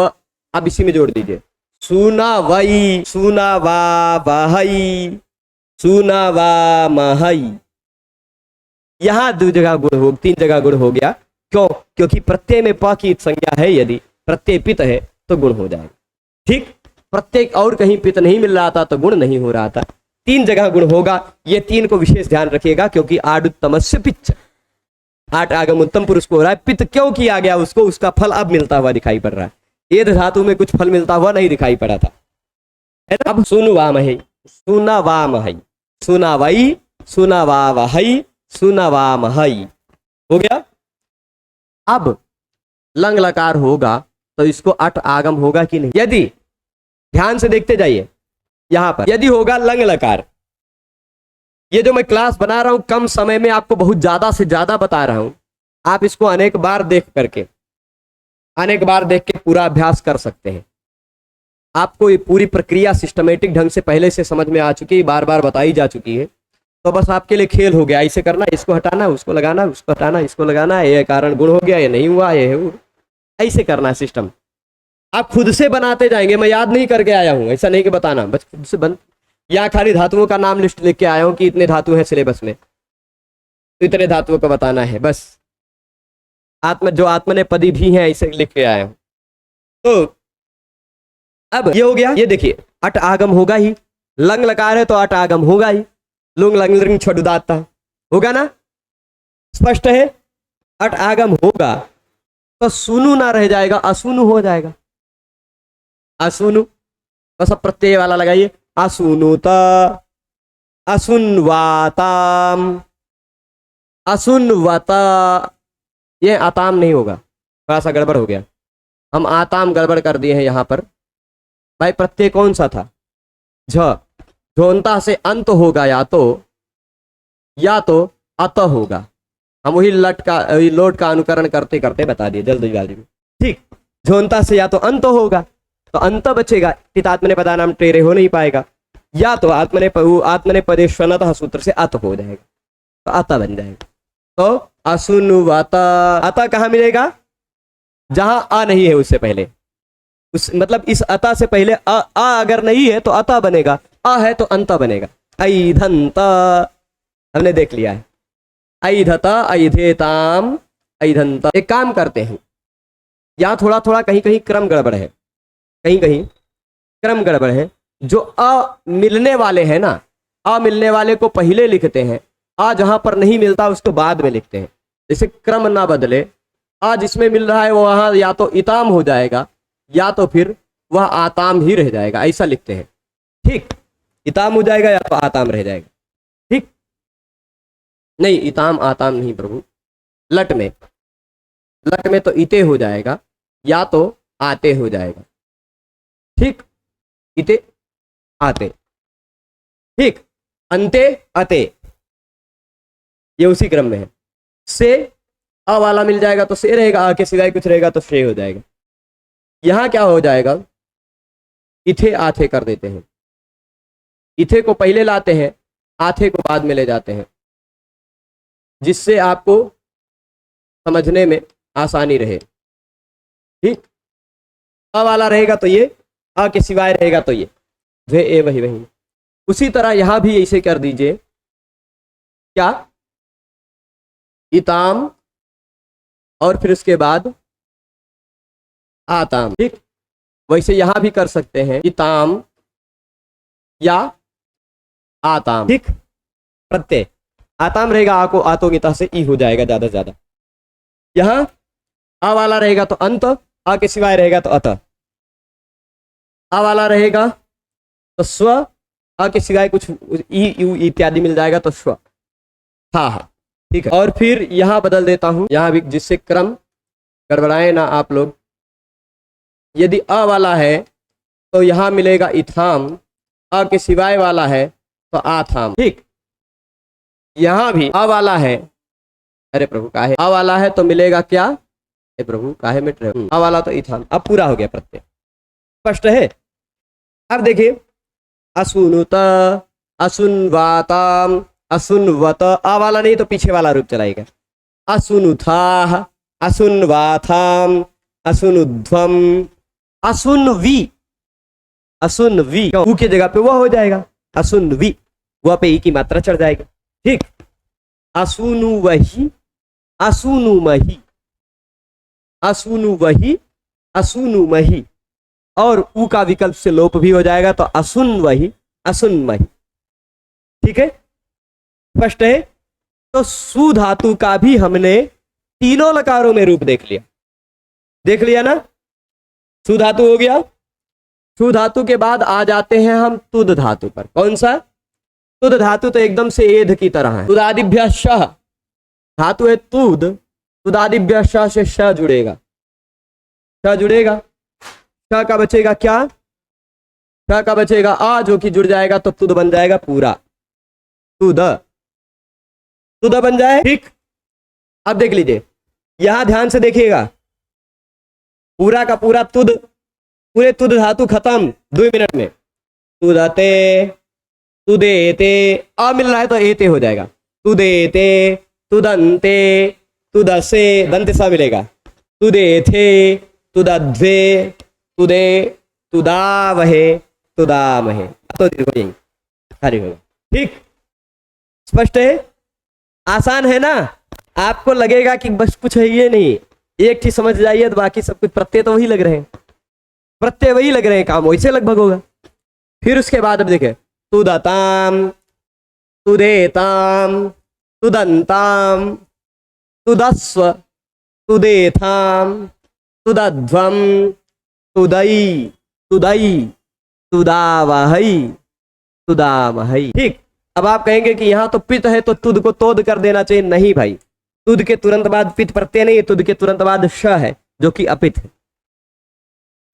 अब इसी में जोड़ दीजिए, सुनावई, सुनावा वहई, सुनावा महई। यहां 2 जगह गुण हो, 3 जगह गुण हो गया। क्यों? क्योंकि प्रत्यय में प की संज्ञा है, यदि प्रत्यय पित है तो गुण हो जाएगा। ठीक, प्रत्यय और कहीं पित नहीं मिल रहा था तो गुण नहीं हो रहा था। 3 जगह गुण होगा। ये 3 को विशेष ध्यान रखिएगा क्योंकि आडुत्तमस्य पिच्च, 8 आगम उत्तम पुरुष को हो रहा है। पित क्यों किया गया उसको, उसका फल अब मिलता हुआ दिखाई पड़ रहा है। एध धातु में कुछ फल मिलता हुआ नहीं दिखाई पड़ा था, है ना। अब सुनवामहि, सुनवामहि, सुनावई, सुनवावहई, सुनवामहई हो गया। अब लंग लकार होगा तो इसको 8 आगम होगा कि नहीं? यदि ध्यान से देखते जाइए यहां पर, यदि होगा लंग लकार, ये जो मैं क्लास बना रहा हूं कम समय में आपको बहुत ज्यादा से ज्यादा बता रहा हूं, आप इसको अनेक बार देख करके, अनेक बार देख के पूरा अभ्यास कर सकते हैं। आपको ये पूरी प्रक्रिया सिस्टमेटिक ढंग से पहले से समझ में आ चुकी है, बार बार बताई जा चुकी है। तो बस आपके लिए खेल हो गया, ऐसे करना, इसको हटाना, उसको लगाना, उसको हटाना, इसको लगाना, ये कारण गुण हो गया, ये नहीं हुआ, ये है, ऐसे करना है सिस्टम। आप खुद से बनाते जाएंगे, मैं याद नहीं करके आया हूं, ऐसा नहीं कि बताना, बस खुद से बन। या खाली धातुओं का नाम लिस्ट लिख के आया हूं कि इतने धातु हैं सिलेबस में, तो इतने धातुओं को बताना है बस। जो आत्मनेपदी भी हैं ऐसे लिख के आया हूं। तो अब ये हो गया, ये देखिए 8 आगम होगा ही, लंग लकार है तो 8 आगम होगा ही, लुंग लंग लिंग छठ उदात्ता होगा ना, स्पष्ट है। 8 आगम होगा तो सुनु ना रह जाएगा, असुनु हो जाएगा, असुनु। बस अब प्रत्यय वाला लगाइए, असुनुता, असुनवाताम, असुनवता, ये आताम नहीं होगा, थोड़ा सा गड़बड़ हो गया, हम आताम गड़बड़ कर दिए हैं यहां पर। भाई प्रत्यय कौन सा था? झ, झोंता से अंत होगा, या तो अत होगा। हम वही लोट का अनुकरण करते करते बता दिए जल्दी जल्दी में। ठीक, झोंता से या तो अंत होगा तो अंत बचेगा, आत्मने पदा नाम टेरे हो नहीं पाएगा, या तो आत्मने पदेश्वनतः सूत्र से अत हो जाएगा, तो अत बन जाएगा। तो असुनुवता, अत कहाँ मिलेगा? जहां अ नहीं है उससे पहले, उस मतलब इस अता से पहले अ अगर नहीं है तो अता बनेगा, अ है तो अंत बनेगा। ऐधंत हमने देख लिया है, ऐधता, ऐधेताम, ऐधंत। एक काम करते हैं, यहाँ थोड़ा थोड़ा कहीं कहीं क्रम गड़बड़ है, कहीं कहीं क्रम गड़बड़ है। जो अ मिलने वाले हैं ना, अ मिलने वाले को पहले लिखते हैं, आ जहां पर नहीं मिलता उसको बाद में लिखते हैं। जैसे क्रम ना बदले, आ जिसमें मिल रहा है वो वहां या तो इताम हो जाएगा या तो फिर वह आताम ही रह जाएगा, ऐसा लिखते हैं। ठीक, इताम हो जाएगा या तो आताम रह जाएगा। ठीक, नहीं इताम आताम नहीं प्रभु, लट में तो इते हो जाएगा या तो आते हो जाएगा। ठीक, इते आते। ठीक, अंते अते, ये उसी क्रम में है। से अ वाला मिल जाएगा तो से रहेगा, आ के सिवाय कुछ रहेगा तो शे हो जाएगा। यहां क्या हो जाएगा, इथे आथे कर देते हैं। इथे को पहले लाते हैं, आथे को बाद में ले जाते हैं, जिससे आपको समझने में आसानी रहे। ठीक, अ वाला रहेगा तो ये, आ के सिवाय रहेगा तो ये, वे ए वही वही। उसी तरह यहां भी ऐसे कर दीजिए, क्या, इताम और फिर उसके बाद आताम। ठीक, वैसे यहां भी कर सकते हैं, इताम या आताम। ठीक, प्रत्यय आताम रहेगा, आ को आतोगिता से ई हो जाएगा ज्यादा से ज्यादा। यहां आ वाला रहेगा तो अंत, आ के सिवाय रहेगा तो अत। आ वाला रहेगा तो स्व, आ के सिवाय कुछ ई यू इत्यादि मिल जाएगा तो स्व। हाँ, ठीक है। और फिर यहां बदल देता हूं, यहां भी, जिससे क्रम गड़बड़ाए ना आप लोग। यदि अ वाला है तो यहां मिलेगा इथाम, अ के सिवाय वाला है तो आथाम। ठीक, यहां भी अ वाला है, अरे प्रभु काहे, अ वाला है तो मिलेगा क्या, अरे प्रभु काहे मिट रहे हो, अ वाला तो इथाम। अब पूरा हो गया प्रत्यय, स्पष्ट है। अब देखिए, असुनुत, असुनवाताम, असुनवत, आ वाला नहीं तो पीछे वाला रूप चलाएगा। असुनुथाह, असुनवाथाम, असुनुध्वम, असुनवी, असुनवी, ऊ की जगह पे वह हो जाएगा, असुनवी, वह पे ई की मात्रा चढ़ जाएगी। ठीक, असुनुवही, असुनुमही, असुनुवही, असुनुमही, और ऊ का विकल्प से लोप भी हो जाएगा तो असुनवही, असुनमही। ठीक है, स्पष्ट है। तो सु धातु का भी हमने तीनों लकारों में रूप देख लिया ना। सु धातु हो गया। सु धातु के बाद आ जाते हैं हम तुद धातु पर। कौन सा, तुद धातु तो एकदम से एध की तरह है। तुदादिभ्य श धातु है तुद, तुदादिभ्य श से श जुड़ेगा, श जुड़ेगा, श का बचेगा क्या, श का बचेगा आ, जो कि जुड़ जाएगा तो तुद बन जाएगा पूरा, तुद, तुद बन जाए। ठीक, अब देख लीजिए, यहां ध्यान से देखिएगा, पूरा का पूरा तुद, पूरे तुद धातु खत्म 2 मिनट में। तुदते, तुदेते, आ मिल रहा है तो एते हो जाएगा, तुदेते, तुदंते, तुदसे, दंत सा मिलेगा, तुदेथे, तुदध्वे, तुदे, तुदावहे, तुदामहे, तो खाली होगा। ठीक, स्पष्ट है, आसान है ना। आपको लगेगा कि बस कुछ है, ये नहीं, एक चीज समझ जाइए तो बाकी सब कुछ प्रत्यय तो वही लग रहे हैं, प्रत्यय वही लग रहे हैं, काम वैसे लगभग होगा। फिर उसके बाद अब देखें, तुदताम, तुदेताम, तुदंताम, तुदस्व, तुदेथाम, तुदध्वम, तुदई, तुदई, तुदावहई, तुदामहई। ठीक, अब आप कहेंगे कि यहां तो पित है तो तुद को तोद कर देना चाहिए। नहीं भाई, तुद के तुरंत बाद पित प्रत्यय नहीं है, तुद के तुरंत बाद श है जो कि अपित है।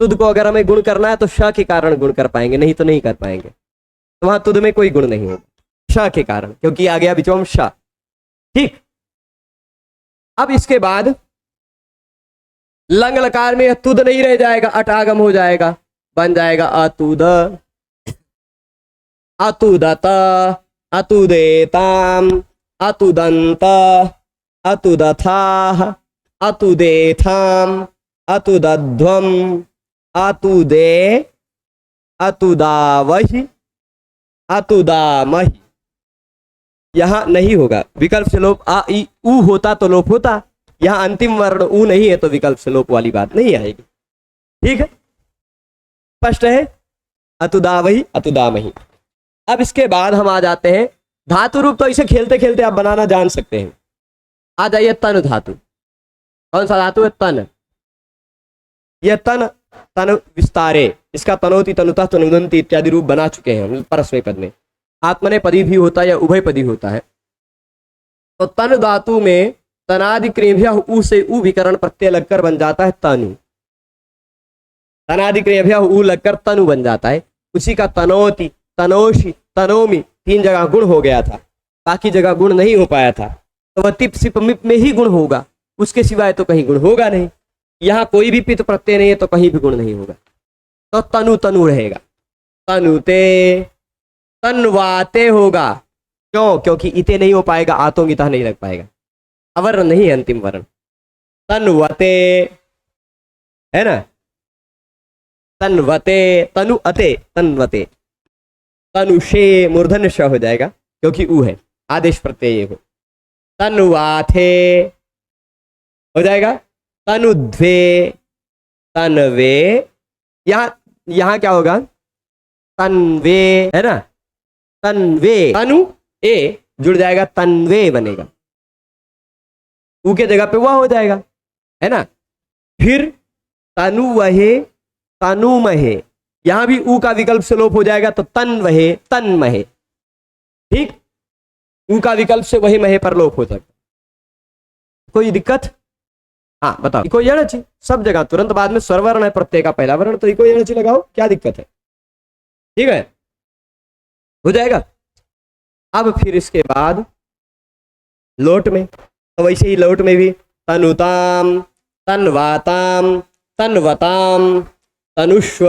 तुद को अगर हमें गुण करना है तो श के कारण गुण कर पाएंगे, नहीं तो नहीं कर पाएंगे। तो वहां तुद में कोई गुण नहीं होगा, श के कारण, क्योंकि आ गया बिचोम श। ठीक, अब इसके बाद लंग लकार में तुद नहीं रह जाएगा, अटागम हो जाएगा, बन जाएगा अतुद, अतुदत, अतुदेताम, अतुदंत, अतुदथाह, अतुदेथाम, अतुदध्वम, अतुदे, अतुदावहि, अतुदामहि। यहां नहीं होगा, विकल्प से लोप, आ ई ऊ होता तो लोप होता, यहाँ अंतिम वर्ण ऊ नहीं है तो विकल्प से लोप वाली बात नहीं आएगी। ठीक है, स्पष्ट है। अतुदावही अतुदामही। अब इसके बाद हम आ जाते हैं धातु रूप। तो इसे खेलते खेलते आप बनाना जान सकते हैं। आ जाइए तन धातु। कौन सा धातु है? तन। यह तन, तन विस्तारे, इसका तनोति तनुतः तनुदन्ति इत्यादि रूप बना चुके हैं हम परस्मै पद में। आत्मनेपदी भी होता है या उभयपदी होता है। तो तन धातु में तनादि क्रियभ्य उ से उ विकरण प्रत्यय लगकर बन जाता है तनु। तनादि क्रियभ्य उ लगकर तनु बन जाता है। उसी का तनोति, तनोषि, तनोमि 3 जगह गुण हो गया था, बाकी जगह गुण नहीं हो पाया था। तो वह तिप सिप मिप में ही गुण होगा, उसके सिवाय तो कहीं गुण होगा नहीं। यहाँ कोई भी पित प्रत्यय नहीं है तो कहीं भी गुण नहीं होगा। तो तनु तनु रहेगा। तनुते, तन्वाते होगा। क्यों? क्योंकि इते नहीं हो पाएगा, आतों गीता नहीं लग पाएगा, अवर्ण नहीं है अंतिम वर्ण। तन्वते है ना, तन्वते, तनु अते, तन्वते। तनुषे मूर्धन्य श हो जाएगा क्योंकि ऊ है, आदेश प्रत्यय हो। तन्वाथे हो जाएगा। तनुध्वे, तनवे, यहाँ क्या होगा? तनवे है ना, तनवे, तनु ए जुड़ जाएगा, तनवे बनेगा। ऊ के जगह पे वह हो जाएगा, है ना। फिर तनु वहे, तनु महे, यहां भी ऊ का विकल्प से लोप हो जाएगा तो तन वहे, तन महे। ठीक, ऊ का विकल्प से वही महे पर लोप हो सकता। कोई दिक्कत? हाँ बताओ। इको यणचि सब जगह तुरंत बाद में स्वरवर्ण है प्रत्यय का पहला वर्ण, तो इको यणचि लगाओ, क्या दिक्कत है? ठीक है, हो जाएगा। अब फिर इसके बाद लोट में, तो वैसे ही लोट में भी तनुताम, तन्वाताम, तन्वताम, तनुष्व,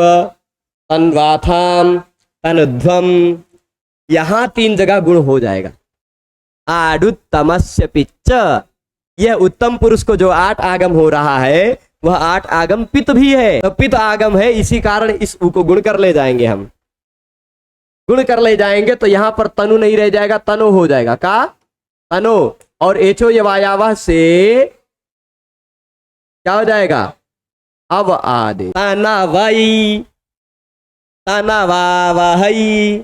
तन्वाथाम, तनुध्वम, यहां 3 जगह गुण हो जाएगा। आडुत्तमस्य पिच्च, यह उत्तम पुरुष को जो 8 आगम हो रहा है वह 8 आगम पित भी है, तो पित आगम है, इसी कारण इस उ को गुण कर ले जाएंगे हम, गुण कर ले जाएंगे। तो यहां पर तनु नहीं रह जाएगा, तनो हो जाएगा। का? तनो। और एचो यवायावह से क्या हो जाएगा? अब आदे, तनवई, तनवावहई,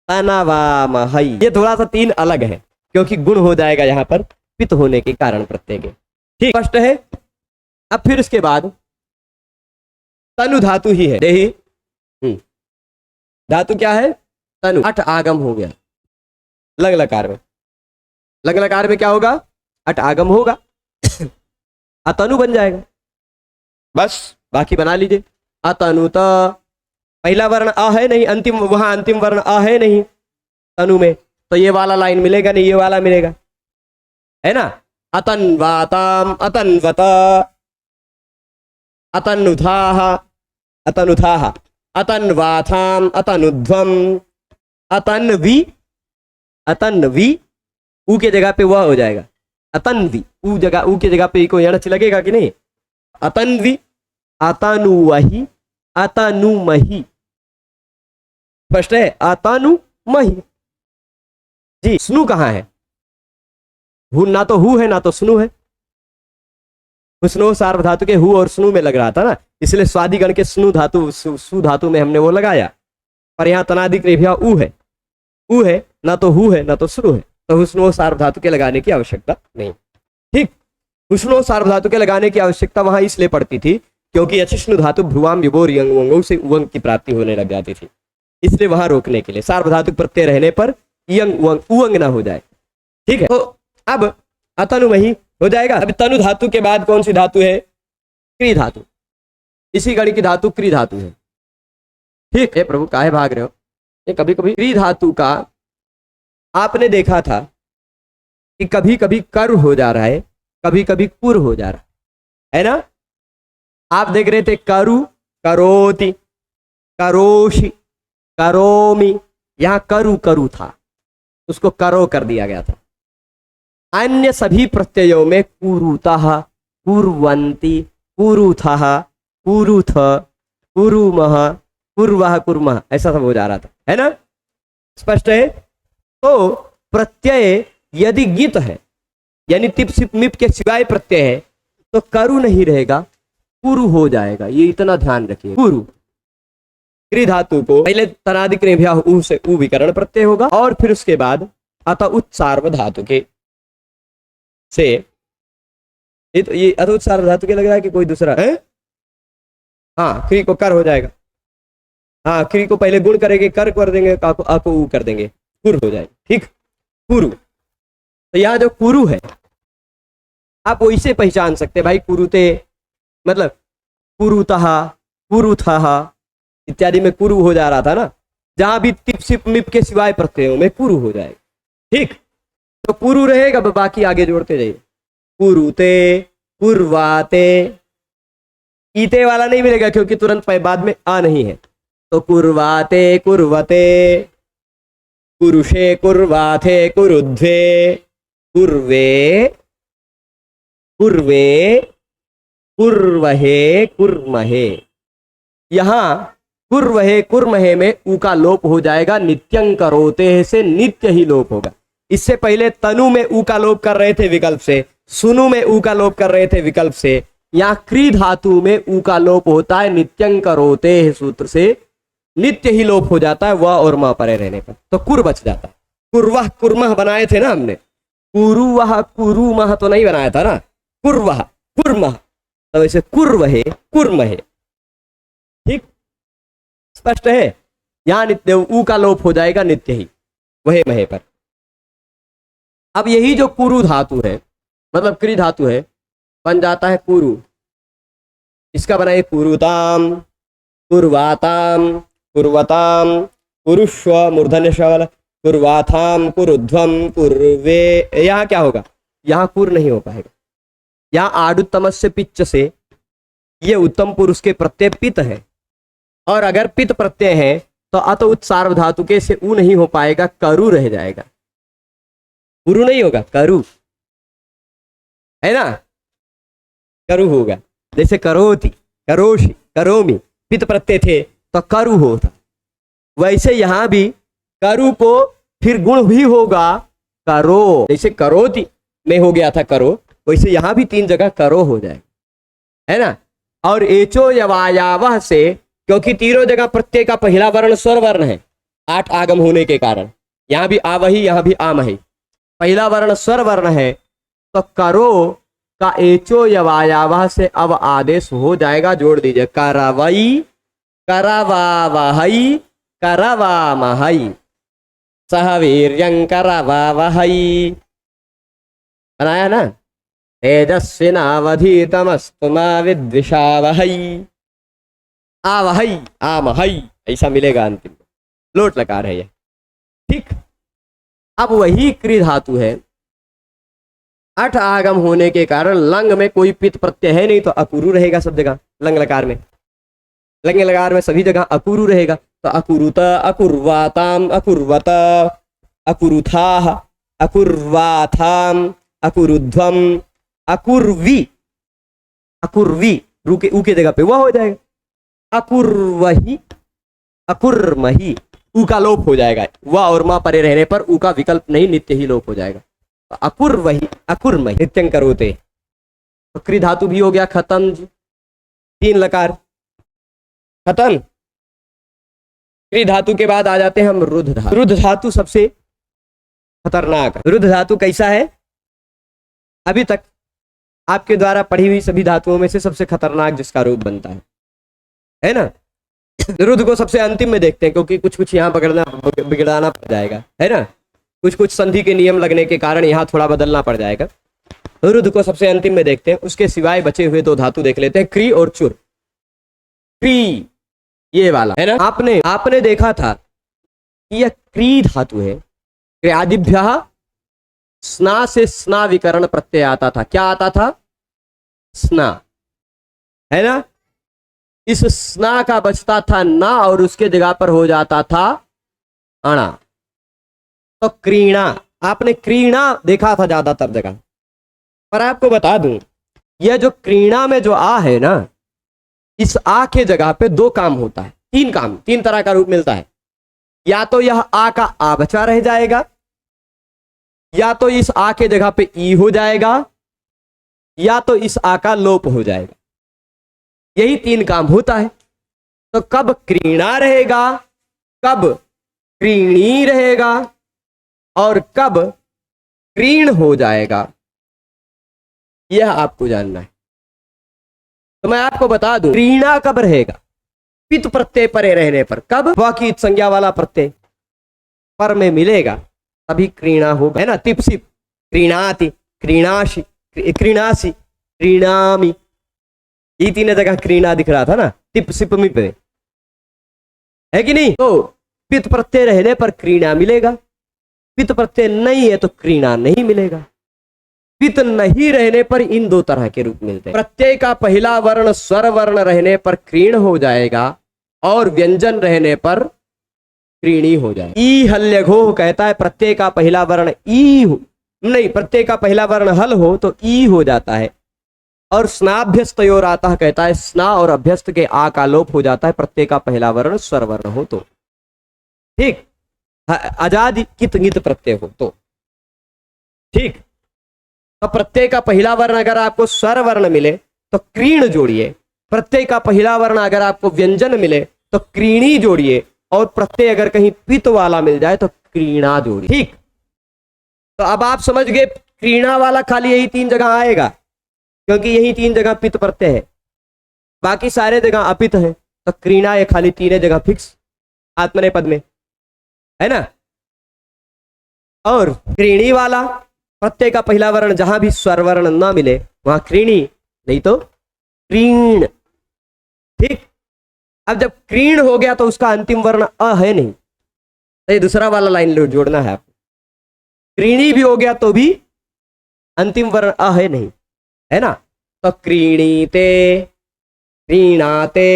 तनवामहई। ये थोड़ा सा 3 अलग है क्योंकि गुण हो जाएगा यहाँ पर पित होने के कारण प्रत्यय के। ठीक, स्पष्ट है। अब फिर इसके बाद तनु धातु ही है, देही धातु क्या है? तनु। 8 आगम हो गया लग लकार में। लग लकार में क्या होगा? 8 आगम होगा, अतनु बन जाएगा। बस बाकी बना लीजिए। अतनु, तो पहला वर्ण अ है नहीं, अंतिम, वहां अंतिम वर्ण अ है नहीं तनु में, तो ये वाला लाइन मिलेगा नहीं, ये वाला मिलेगा, है ना। अतन्वाताम, अतन्वत, अतनुथाः, अतनुथाः, अतन्वाथाम, अतनुध्वम, अतन्वी, अतन्वी, ऊ के जगह पे वह हो जाएगा अतन्वी। ऊ के जगह पे कोई यणच लगेगा कि नहीं? अतन्वी, अतनुवही, अतनुमही। स्पष्ट है? अतनुमही। जी, स्नु कहाँ है? हु, ना तो हु है ना तो स्नु है। हुस्नो सार्वधातु के हु और स्नु में लग रहा था ना, इसलिए स्वादिगण के स्नु धातु, सु धातु में हमने वो लगाया। पर यहाँ तनादि क्रिया उ है, उ है, ना तो हु है ना तो स्नु है, तो हुस्नो सार्वधातु के लगाने की आवश्यकता नहीं। ठीक, हुस्नो सार्वधातु के लगाने की आवश्यकता वहां इसलिए पड़ती थी क्योंकि अचिष्णु धातु भ्रुवाम विभोर यंग वंगों से उवंग की प्राप्ति होने लग जाती थी, इसलिए वहां रोकने के लिए सार्वधातुक प्रत्यय रहने पर यंग उवंग ना हो जाए। ठीक है, तो अब अतनुमही हो जाएगा। अब तनु धातु के बाद कौन सी धातु है? क्री धातु। इसी गण की धातु क्री धातु है। ठीक है प्रभु, काहे भाग रहे हो? ये कभी कभी क्री धातु का आपने देखा था कि कभी कभी कर हो जा रहा है, कभी कभी कुर हो जा रहा है ना। आप देख रहे थे करु, करोति, करोषि, करोमि, यहां करु करु था, उसको करो कर दिया गया था। अन्य सभी प्रत्ययों में कुरुतः, कुर्वन्ति, कुरुथः, कुरुथ, कुरुमः, कुर्वः, कुर्मः, ऐसा सब हो जा रहा था, है ना। स्पष्ट है। तो प्रत्यय यदि गीत है, यानी तिप सिप मिप के सिवाय प्रत्यय है, तो करु नहीं रहेगा, कुरु हो जाएगा। ये इतना ध्यान रखिए। कुरु क्री धातु को पहले तनादि क्रिय भ्या ऊ से ऊ विकरण प्रत्यय होगा और फिर उसके बाद अतः उत्सार्व धातु के से ये अतः उत्सार्व धातु के लग रहा है कि कोई दूसरा है। हाँ, क्री को कर हो जाएगा। हाँ, क्री को पहले गुण करेंगे, कर कर देंगे, आ को ऊ कर देंगे, कुर हो जाएगा। ठीक, कुरु। तो यहाँ जो कुरु है आप वैसे पहचान सकते भाई, कुरुते मतलब कुरुतः, कुरुथः इत्यादि में कुरु हो जा रहा था ना, जहां भी टिप सिप मिप के सिवाय प्रत्ययों में कुरु हो जाएगा। ठीक, तो कुरु रहेगा, बाकी आगे जोड़ते जाइए। कुरुते, कुर्वाते, ईते वाला नहीं मिलेगा क्योंकि तुरंत बाद में आ नहीं है। तो कुर्वाते, कुर्वते, कुरुषे, कुर्वाथे, कुरुध्वे, कुर्वे, कुर्वे, कुर्वहे, कुर्महे। यहां कुर्वहे कुर्महे में ऊ का लोप हो जाएगा। नित्यं करोते से नित्य ही लोप होगा। इससे पहले तनु में ऊ का लोप कर रहे थे विकल्प से, सुनु में ऊ का लोप कर रहे थे विकल्प से। यहाँ क्री धातु में ऊ का लोप होता है नित्यं करोते सूत्र से, नित्य ही लोप हो जाता है वह और मां परे रहने पर, तो कुर बच जाता है। कुर्वह कुर्मह बनाए थे ना हमने, कुरुवह कुरुमह तो नहीं बनाया था ना, कुर्वह कुर्मह, तो वैसे कुर्वहे कुर्महे। ठीक, स्पष्ट है। यहां नित्य ऊ का लोप हो जाएगा नित्य ही वहे महे पर। अब यही जो कुरु धातु है मतलब क्री धातु है बन जाता है कुरु। इसका बनाए कुरुताम, कुर्वाताम, कुर्वताम, कुरुष्व मूर्धन्य शवल, कुर्वाथाम, कुरुध्वम, कुर्वे। यहाँ क्या होगा, यहाँ कुर नहीं हो पाएगा। यहाँ आडुत्तमस्य पिच्च से ये उत्तम पुरुष के प्रत्यय पित है, और अगर पित प्रत्यय है तो अत उत्सार्व धातु के से ऊ नहीं हो पाएगा, करु रह जाएगा। कुरु नहीं होगा, करु है ना, करु होगा। जैसे करोति, करोषि, करोमि पित प्रत्यय थे तो करु होता। वैसे यहां भी करु को फिर गुण भी होगा करो। जैसे करोति में हो गया था करो, वैसे यहां भी 3 जगह करो हो जाएगा, है ना। और एचो यवायावह से, क्योंकि तीनों जगह प्रत्यय का पहला वर्ण स्वर वर्ण है 8 आगम होने के कारण, यहां भी आवही यहां भी आमही, पहला वर्ण स्वर वर्ण है, तो करो का एचो यवायावह से अब आदेश हो जाएगा। जोड़ दीजिए, करवई, करवावहई, करवामहई, सहवीर्यं करवावहई। बनाया ना, तेजस्विनावधीतमस्तु मा विद्विषावहई, आवहई आमहई, ऐसा मिलेगा अंतिम में। लोट लकार है यह। ठीक, अब वही क्री धातु है, 8 आगम होने के कारण लंग में कोई पित प्रत्यय है नहीं, तो अकुरु रहेगा सब जगह। लंग लकार में, लंग लकार में सभी जगह अकुरु रहेगा। तो अकुरुत, अकुर्वाताम, अकुर्वत, अकुरुथाह, अकुर्वाथाम, अकुरुध्वम, अकुर्वी, अकुर्वी रुके ऊ के जगह पे वह हो जाएगा। अकुर्वही, अकुर्मही, ऊ का लोप हो जाएगा। वह और मां परे रहने पर ऊ का विकल्प नहीं, नित्य ही लोप हो जाएगा। तो अकुर्वही, अकुर्मही, नित्यं करोते। तो क्री धातु भी हो गया खत्म जी, 3 लकार खत्म। क्री धातु के बाद आ जाते हैं हम रुद्ध धातु। रुद्ध धातु सबसे खतरनाक। रुद्ध धातु कैसा है, अभी तक आपके द्वारा पढ़ी हुई सभी धातुओं में से सबसे खतरनाक जिसका रूप बनता है ना। रुद्ध को सबसे अंतिम में देखते हैं, क्योंकि कुछ कुछ यहाँ पकड़ना बिगड़ाना पड़ जाएगा, है ना। कुछ कुछ संधि के नियम लगने के कारण यहाँ थोड़ा बदलना पड़ जाएगा। रुद्ध को सबसे अंतिम में देखते हैं। उसके सिवाय बचे हुए 2 धातु देख लेते हैं, क्री और चुर। क्री ये वाला है ना, आपने देखा था कि यह क्री धातु है। क्रियादिभ्यः स्ना से स्ना विकरण प्रत्यय आता था। क्या आता था, स्ना, है ना। इस स्ना का बचता था ना और उसके जगह पर हो जाता था अणा। तो क्रीणा, आपने क्रीणा देखा था ज्यादातर जगह, पर आपको बता दूं यह जो क्रीणा में जो आ है ना, इस आ के जगह पे 2 काम होता है, 3 काम, 3 तरह का रूप मिलता है। या तो यह आ का आ बचा रह जाएगा, या तो इस आ के जगह पे ई हो जाएगा, या तो इस आ का लोप हो जाएगा। यही तीन काम होता है। तो कब क्रीणा रहेगा, कब क्रीणी रहेगा और कब क्रीण हो जाएगा, यह आपको जानना है। तो मैं आपको बता दूं, क्रीणा कब रहेगा, पित प्रत्यय परे रहने पर। कब? बाकी संज्ञा वाला प्रत्यय पर में मिलेगा तभी क्रीणा होगा, है ना। तिप सिप, क्रीणाति, क्रीणाशी, क्रीणासी, क्रीणामी, ये तीन जगह क्रीणा दिख रहा था ना, तिप सिप मिप, है कि नहीं। तो पित प्रत्यय रहने पर क्रीणा मिलेगा, पित प्रत्यय नहीं है तो क्रीणा नहीं मिलेगा। पित नहीं रहने पर इन दो तरह के रूप मिलते हैं। प्रत्यय का पहला वर्ण स्वर वर्ण रहने पर क्रीण हो जाएगा और व्यंजन रहने पर क्रीणी हो जाएगा। ई हल्यघो कहता है प्रत्यय का पहला वर्ण ई हो, नहीं, प्रत्यय का पहला वर्ण हल हो तो ई हो जाता है। और स्नाभ्यस्तयोर आता कहता है स्ना और अभ्यस्त के आ का लोप हो जाता है प्रत्यय का पहला वर्ण स्वर वर्ण हो तो। ठीक, अजादि कित गित प्रत्यय हो तो। ठीक, तो प्रत्यय का पहला वर्ण अगर आपको स्वर वर्ण मिले तो क्रीण जोड़िए, प्रत्यय का पहला वर्ण अगर आपको व्यंजन मिले तो क्रीणी जोड़िए, और प्रत्यय अगर कहीं पित वाला मिल जाए तो क्रीणा जोड़िए। ठीक, तो अब आप समझ गए क्रीणा वाला खाली यही तीन जगह आएगा, क्योंकि यही तीन जगह पित प्रत्यय है, बाकी सारे जगह अपित है। तो क्रीणा ये खाली तीन जगह फिक्स आत्मनेपद पद में, है ना। और क्रीणी वाला प्रत्यय का पहला वर्ण जहां भी स्वर वर्ण ना मिले वहां क्रीणी, नहीं तो क्रीण। ठीक, अब जब क्रीण हो गया तो उसका अंतिम वर्ण अ है नहीं, तो ये दूसरा वाला लाइन जोड़ना है आपको। क्रीणी भी हो गया तो भी अंतिम वर्ण अ है नहीं, है ना। तो क्रीणीते, क्रीणाते,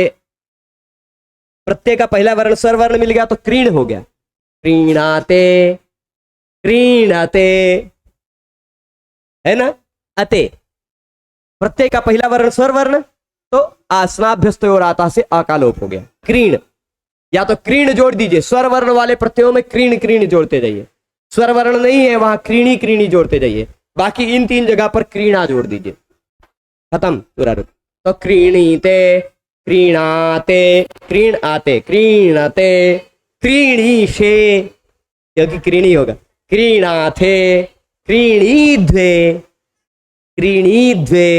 प्रत्यय का पहला वर्ण स्वर वर्ण मिल गया तो क्रीण हो गया। क्रीणाते, क्रीणते, है ना। अते, प्रत्यय का पहला वर्ण स्वर वर्ण तो आसनाभ्यस्त और आता से आ का लोप हो गया। क्रीण, या तो क्रीण जोड़ दीजिए, स्वर वर्ण वाले प्रत्ययों में क्रीण क्रीण जोड़ते जाइए, स्वर वर्ण नहीं है वहां क्रीणी क्रीणी जोड़ते जाइए, बाकी इन तीन जगह पर क्रीणा जोड़ दीजिए, खत्म पूरा रूप। तो क्रीणीते, क्रीणाते, क्रीण आते, क्रीणते, क्रीणीशे, क्योंकि क्रीणी होगा। क्रीणाथे, क्रीणीध्वे, क्रीणीध्वे,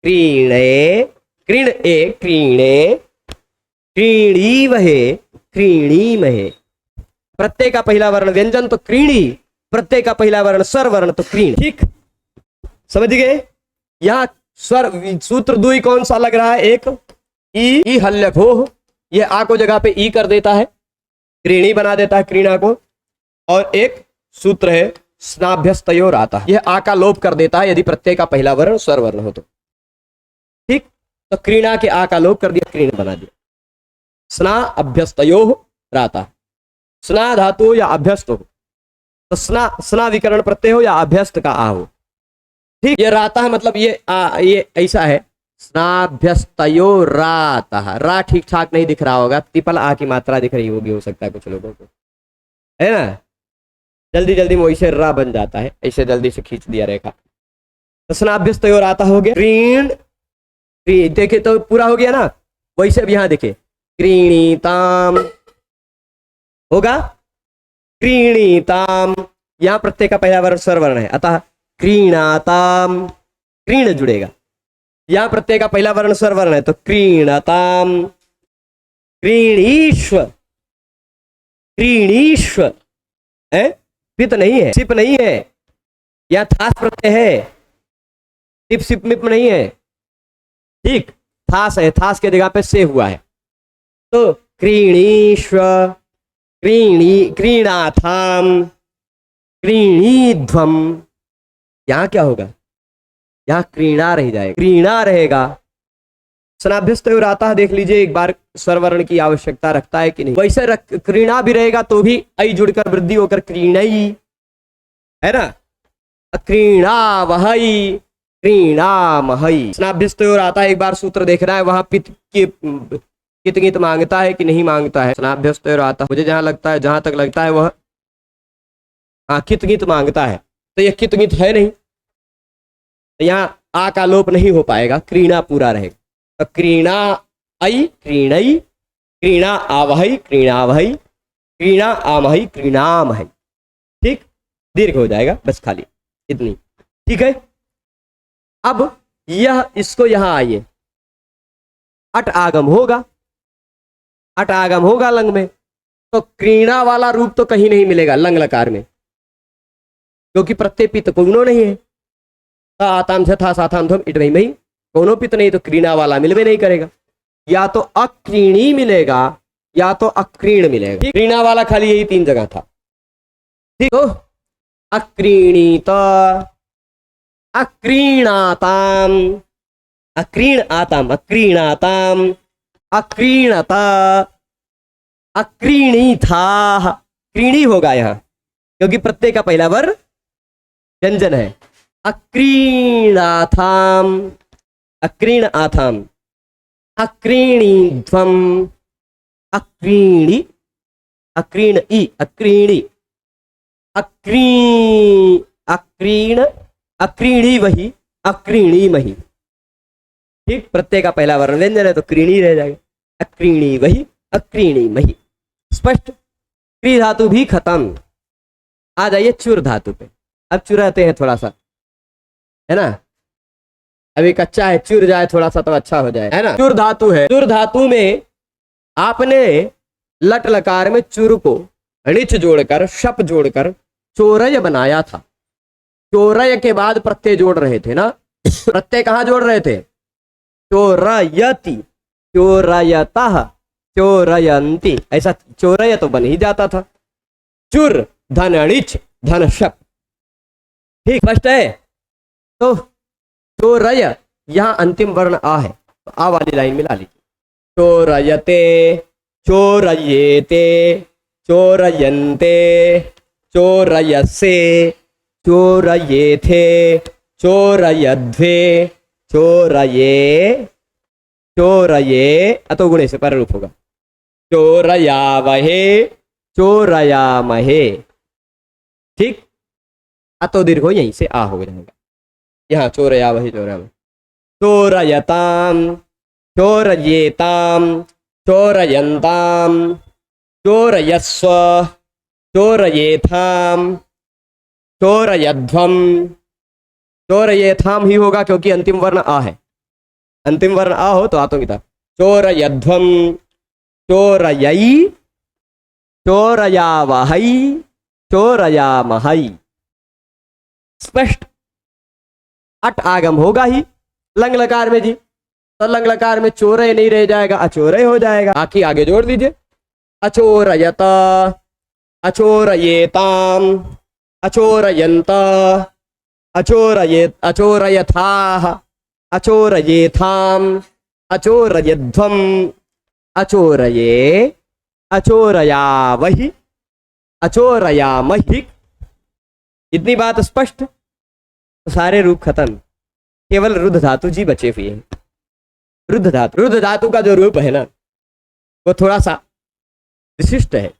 क्रीणे, क्रीण ए, क्रीणे, क्रीणीवहे, क्रीणीमहे। प्रत्यय का पहला वर्ण व्यंजन तो क्रीणी, प्रत्यय का पहला वर्ण स्वर वर्ण तो क्रीण। ठीक, समझ गए। यहां स्वर सूत्र दुई कौन सा लग रहा है, एक ई हल्यघो, ये आ को जगह पे ई कर देता है, क्रीणी बना देता है क्रीणा को। और एक सूत्र है स्नाभ्यस्तयोर आता है, यह आ का लोप कर देता है यदि प्रत्यय का पहला वर्ण स्वर वर्ण हो तो। ठीक, तो क्रीणा के आ का लोप कर दिया, क्रीण बना दिया। स्ना अभ्यस्तयो राता, स्ना धातु या अभ्यस्त हो तो स्ना, स्ना विकरण प्रत्यय हो या अभ्यस्त का आ हो। ठीक, ये राता है मतलब ये ऐसा है, स्नाभ्यस्तयो राता। रा ठीक ठाक नहीं दिख रहा होगा, ट्रिपल आ की मात्रा दिख रही होगी, हो सकता है कुछ लोगों को, है ना। जल्दी जल्दी में वैसे रा बन जाता है, ऐसे जल्दी से खींच दिया रेखा। तो स्नाभ्यस्तयो राता हो गया। क्रीण, देखे तो पूरा हो गया ना, वैसे अब यहां देखे क्रीणीताम होगा, क्रीणीताम, यहां प्रत्यय का पहला वर्ण स्वर वर्ण है, अतः क्रीणाताम, क्रीण जुड़ेगा। यहां प्रत्यय का पहला वर्ण स्वर वर्ण है तो क्रीणताम, क्रीणीश्व, क्रीणीश्व, है, पित नहीं है, सिप नहीं है, यहां थास प्रत्यय है, टिप सिप मिप नहीं है। ठीक, थास है, थास के जगह पे से हुआ है, तो क्रीणीश्व, क्रीणी, क्रीणाथाम, क्रीणीध्वम, यहां क्या होगा, यहां क्रीणा रह जाएगा, क्रीणा रहेगा। स्नाभ्यस्त आता है, देख लीजिए एक बार स्वर वर्ण की आवश्यकता रखता है कि नहीं। वैसे क्रीणा भी रहेगा तो भी ऐ जुड़कर वृद्धि होकर क्रीणई, है ना। क्रीणा वहई, क्रीणा महई। स्नाभ्यस्त आता है, एक बार सूत्र देखना है वहां पित की कितगित मांगता है कि नहीं मांगता है। स्नाभ्यस्त आता मुझे जहां लगता है, जहां तक लगता है वह हाँ कितगित मांगता है, तो यह कितगित है नहीं, तो यहाँ आ का लोप नहीं हो पाएगा, क्रीणा पूरा रहेगा। तो क्रीणा आई, क्रीणई, क्रीणा आवहई, क्रीणावहई, क्रीणा आमहई, क्रीणामहई। ठीक, दीर्घ हो जाएगा बस, खाली इतनी। ठीक है, अब यह इसको यहां आइए, अट आगम होगा, अट आगम होगा लंग में, तो क्रीणा वाला रूप तो कहीं नहीं मिलेगा लंग लकार में, क्योंकि प्रत्यय पित कोनो नहीं है। आताम झथा साथाम धम इट मही, कोनो पित नहीं, तो क्रीणा वाला मिलवे नहीं करेगा। या तो अक्रीणी मिलेगा या तो अक्रीण मिलेगा। क्रीणा वाला खाली यही 3 जगह था। ठीक, तो अक्रीणीत, अक्रीणाताम, अक्रीण आताम, अक्रीणाताम, अक्रीणता, अक्रीणीथा। क्रीणी होगा यहां, क्योंकि प्रत्यय का पहला वर्ग व्यंजन है। अक्रीणाथाम, अक्रीण आथाम, अक्रीणीध्वम, अक्रीणी, अक्रीण ई, अक्रीणी, अक्री, अक्रीण, अक्रीणी वही, अक्रीणी मही। ठीक, प्रत्यय का पहला वर्ण व्यंजन है तो क्रीणी रह जाएगा। अक्रीणी वही, अक्रीणी मही। स्पष्ट। क्री धातु भी खत्म। आ जाइए चुर धातु पे। अब चुराते हैं थोड़ा सा, है ना, अभी कच्चा है, चुर जाए थोड़ा सा तो अच्छा हो जाए, है ना। चुर धातु है, चुर धातु में आपने लट लकार में चुर को णिच जोड़कर, शप जोड़कर चोरय बनाया था। चोरय के बाद प्रत्यय जोड़ रहे थे ना, प्रत्यय कहां जोड़ रहे थे? चोरयति, चोरयतः, चोरयंती, ऐसा चोरय तो बन ही जाता था। चुर धन णिच धन शप। ठीक, स्पष्ट है। तो चोरय, यहां अंतिम वर्ण आ है, तो आ वाली लाइन मिला लीजिए। चोरयते, चोरयेते, चोरयन्ते, चोरयसे, चोरयेथे, चोरयध्वे, चोरये, चोरये, अतो गुणे से पररूप होगा। चोरयावहे, चोरयामहे। ठीक, अतो दीर्घ हो, यहीं से आ हो जाएगा। यहाँ चोरयावहे, चोरयामहे। चोरयताम, चोरयेताम, चोरयन्ताम, चोरयस्व, चोरयेथाम, चोरयध्वम। चोरयेथाम ही होगा क्योंकि अंतिम वर्ण आ है। अंतिम वर्ण आ हो तो आतों की तरह। चोरयध्वम, चोरयई, चोरयावहई, चोरयामहई। स्पष्ट। अट आगम होगा ही लंग लकार में जी, तो लंग लकार में चोरय नहीं रह जाएगा, अचोरय हो जाएगा। आखिर आगे जोड़ दीजिए। अचोरयत, अचोरयेताम, अचोरयंत, अचोरयेत, अचोरयथाः, अचोरयेथाम, अचोरयध्वम, अचोरये, अचोरयावहि, अचोरयामहि। इतनी बात स्पष्ट। तो सारे रूप खत्म, केवल रुद्ध धातु जी बचे हुए हैं। रुद्ध धातु, रुद्ध धातु का जो रूप है ना, वो थोड़ा सा विशिष्ट है।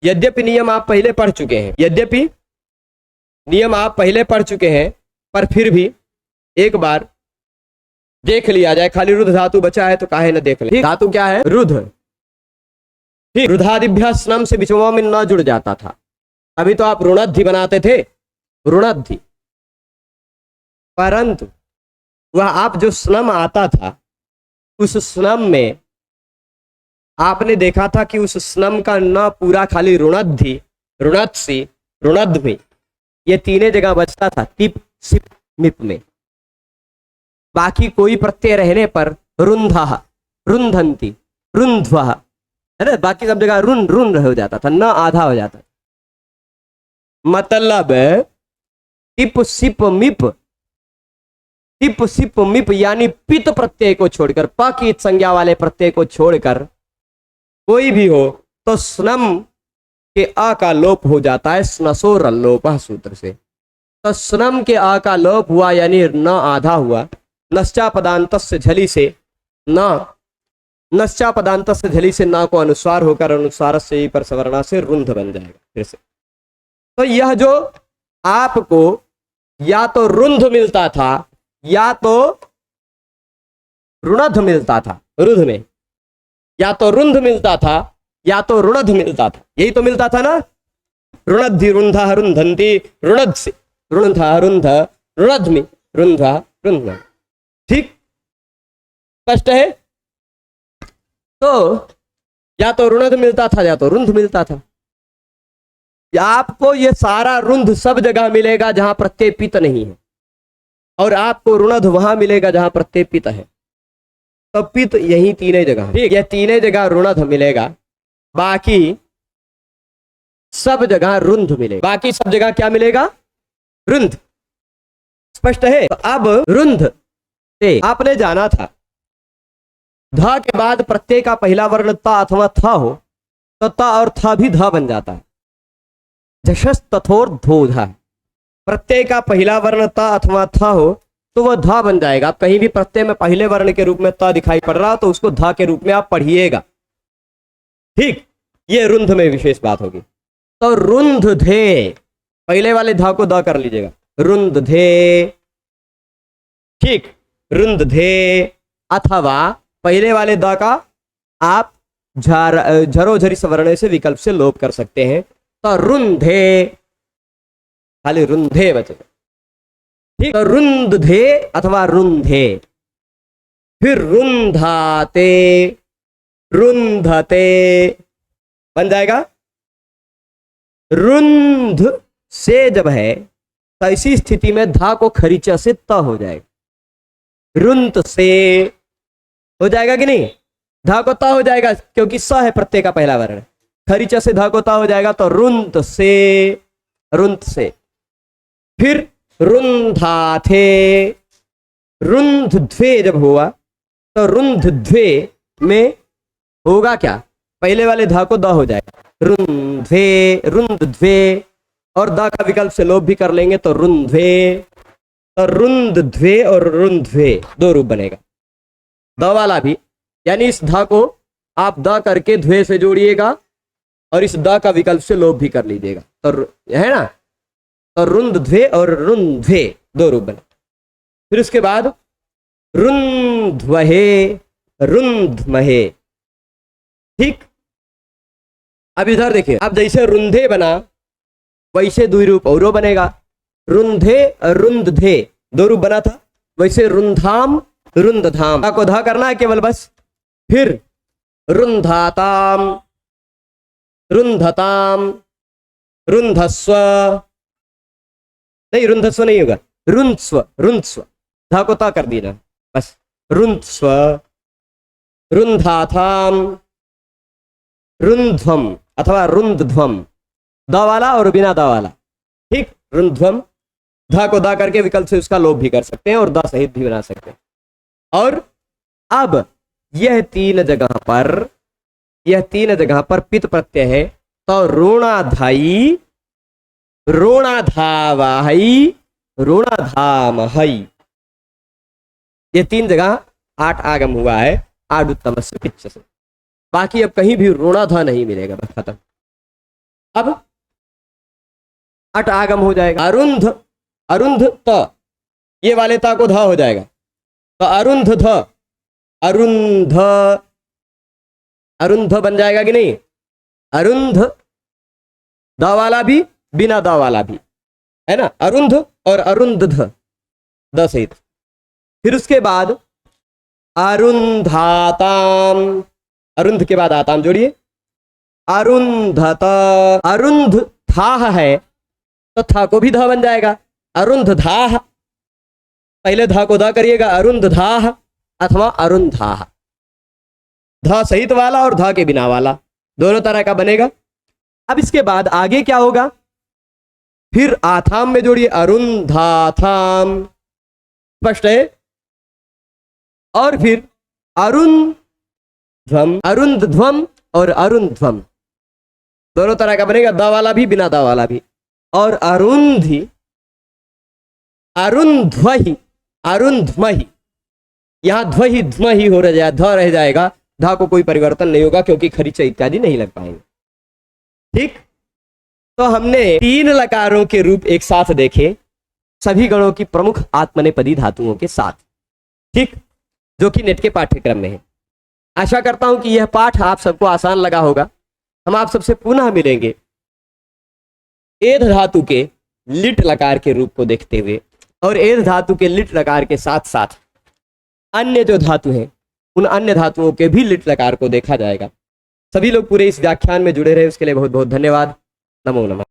यद्यपि नियम आप पहले पढ़ चुके हैं, यद्यपि नियम आप पहले पढ़ चुके हैं, पर फिर भी एक बार देख लिया जाए। खाली रुद्ध धातु बचा है तो काहे न देख ले। धातु क्या है? रुद्ध। ठीक, रुद्धादिभ्य स्नम से विचमों में न जुड़ जाता था। अभी तो आप ऋणद्धि बनाते थे, ऋणद्धि, परंतु वह आप जो स्नम आता था, उस स्नम में आपने देखा था कि उस स्नम का न पूरा खाली ऋणद्धि, ऋणत्सी, ऋणध्वि, ये तीनों जगह बचता था टिप सिप मिप में। बाकी कोई प्रत्यय रहने पर रुंधः, रुंधंती, रुंध्वः, है ना, बाकी सब जगह रुन रुन हो जाता था, न आधा हो जाता। मतलब टिप सिप मिप, टिप सिप मिप यानी पित प्रत्यय को छोड़कर, प की संज्ञा वाले प्रत्यय को छोड़कर कोई भी हो तो स्नम के आ का लोप हो जाता है, स्नसोर लोप सूत्र से। तो स्नम के आ का लोप हुआ यानी न आधा हुआ। नश्चा पदांतस्य झली से न, नश्चा पदांतस्य झली से न को अनुस्वार होकर अनुस्वार से ही पर सवर्णा से रुंध बन जाएगा फिर से। तो यह जो आपको या तो रुंध मिलता था या तो रुणध मिलता था। रुध में या तो रुंध मिलता था या तो रुणध मिलता था, यही तो मिलता था ना। रुणद्धि रुंधा रुंधंती, रुणध से रुणधा रुंध, रुणध में रुंधा रुंध। ठीक, स्पष्ट है। तो या तो रुणध मिलता था या तो रुंध मिलता था। आपको ये सारा रुंध सब जगह मिलेगा जहां प्रत्यय पित नहीं है, और आपको रुणध वहां मिलेगा जहां प्रत्यय पित है। तो पित यही तीनों जगह, ठीक, ये तीनों जगह रुणध मिलेगा, बाकी सब जगह रुंध मिलेगा। बाकी सब जगह क्या मिलेगा? रुंध। स्पष्ट है। तो अब रुंध से आपने जाना था धा के बाद प्रत्यय का पहला वर्ण ता अथवा था हो तो ता और था भी धा बन जाता है। झषस तथोर धोधा, प्रत्यय का पहला वर्ण ता अथवा था हो तो वह धा बन जाएगा। आप कहीं भी प्रत्यय में पहले वर्ण के रूप में ता दिखाई पड़ रहा तो उसको धा के रूप में आप पढ़िएगा। ठीक, ये रुंध में विशेष बात होगी। तो रुंध धे, पहले वाले धा को दा कर लीजिएगा, रुंध धे। ठीक, रुंध धे, अथवा पहले वाले दा का आप झरोझरी सवर्ण से विकल्प से लोप कर सकते हैं। तो रुंधे, खाली रुंधे बचेगा। ठीक, तो रुंधे अथवा रुंधे। फिर रुंधाते, रुंधते बन जाएगा। रुंध से जब है तो इसी स्थिति में धा को खरीचा से त हो जाएगा। रुंत से हो जाएगा कि नहीं? धा को ता हो जाएगा क्योंकि स है प्रत्यय का पहला वर्ण। खरीचा से धा को ता हो जाएगा तो रुंत से, रुंत से। फिर रुंधाथे, रुंधध्वे जब हुआ तो रुंधध्वे में होगा क्या? पहले वाले धा को दा हो जाएगा, रुंधे, रुंधध्वे, और दा का विकल्प से लोप भी कर लेंगे तो रुंधवे। तो रुंधध्वे और रुंधवे दो रूप बनेगा। द वाला भी, यानी इस धा को आप दा करके ध्वे से जोड़िएगा और इस दा का विकल्प से लोप भी कर लीजिएगा, तो है ना। तो रुंधध्वे और रुंधवे दो रूप बने। फिर उसके बाद रुंध्वहे, रुंध्महे। ठीक, अब इधर देखिए, अब जैसे रुंधे बना वैसे दुई रूप और बनेगा। रुंधे रुंधधे दो रूप बना था, वैसे रुंधाम रुंधधाम को धा करना है केवल बस। फिर रुंधाताम, रुंधताम, रुंधस्व, नहीं रुंधस्व नहीं होगा, रुंधस्व, रुंधस्व, धा को ता कर देना बस। रुंधस्व, रुंधाथाम, रुंध्वम अथवा रुंध्वम, दा वाला और बिना दा वाला। ठीक, रुंध्वम, धा को दा करके विकल्प से उसका लोप भी कर सकते हैं और दा सहित भी बना सकते हैं। और अब यह तीन जगह पर पित प्रत्यय है तो ऋणाधाई, ऋणाधावाही, ऋणाधामही, ये तीन जगह 8 आगम हुआ है आड उत्तम से पिच्छ से। बाकी अब कहीं भी ऋणाधा नहीं मिलेगा, बस खत्म। अब 8 आगम हो जाएगा। अरुंध, अरुंध त, ये वाले ता को धा हो जाएगा तो अरुंध ध, अरुंध, अरुंध बन जाएगा कि नहीं? अरुंध, दा वाला भी बिना दा वाला भी है ना, अरुंध और अरुंध ध, द सहित। फिर उसके बाद अरुंधाताम, अरुंध के बाद आताम जोड़िए, अरुंधत, अरुंध थाह है तो था को भी धा बन जाएगा, अरुंध धाह। पहले धा को धा करिएगा, अरुंध धाह अथवा अरुंधाह, धा सहित वाला और धा के बिना वाला दोनों तरह का बनेगा। अब इसके बाद आगे क्या होगा? फिर आथाम में जोड़िए, अरुंधाथाम, स्पष्ट है। और फिर अरुंध्वम, अरुंध्वम और अरुंध्वम दोनों तरह का बनेगा, दा वाला भी बिना दा वाला भी। और अरुंधी, अरुंध्वहि, अरुंध्महि, यहां ध्वहि ध्महि हो रह ध रह जाएगा, धा को कोई परिवर्तन नहीं होगा क्योंकि खरीचा इत्यादि नहीं लग पाएंगे। ठीक, तो हमने 3 लकारों के रूप एक साथ देखे सभी गणों की प्रमुख आत्मनेपदी धातुओं के साथ, ठीक, जो कि नेट के पाठ्यक्रम में है। आशा करता हूं कि यह पाठ आप सबको आसान लगा होगा। हम आप सबसे पुनः मिलेंगे एध धातु के लिट लकार के रूप को देखते हुए, और एध धातु के लिट लकार के साथ साथ अन्य जो धातु हैं उन अन्य धातुओं के भी लिट लकार को देखा जाएगा। सभी लोग पूरे इस व्याख्यान में जुड़े रहे, उसके लिए बहुत बहुत धन्यवाद। नमो नमः।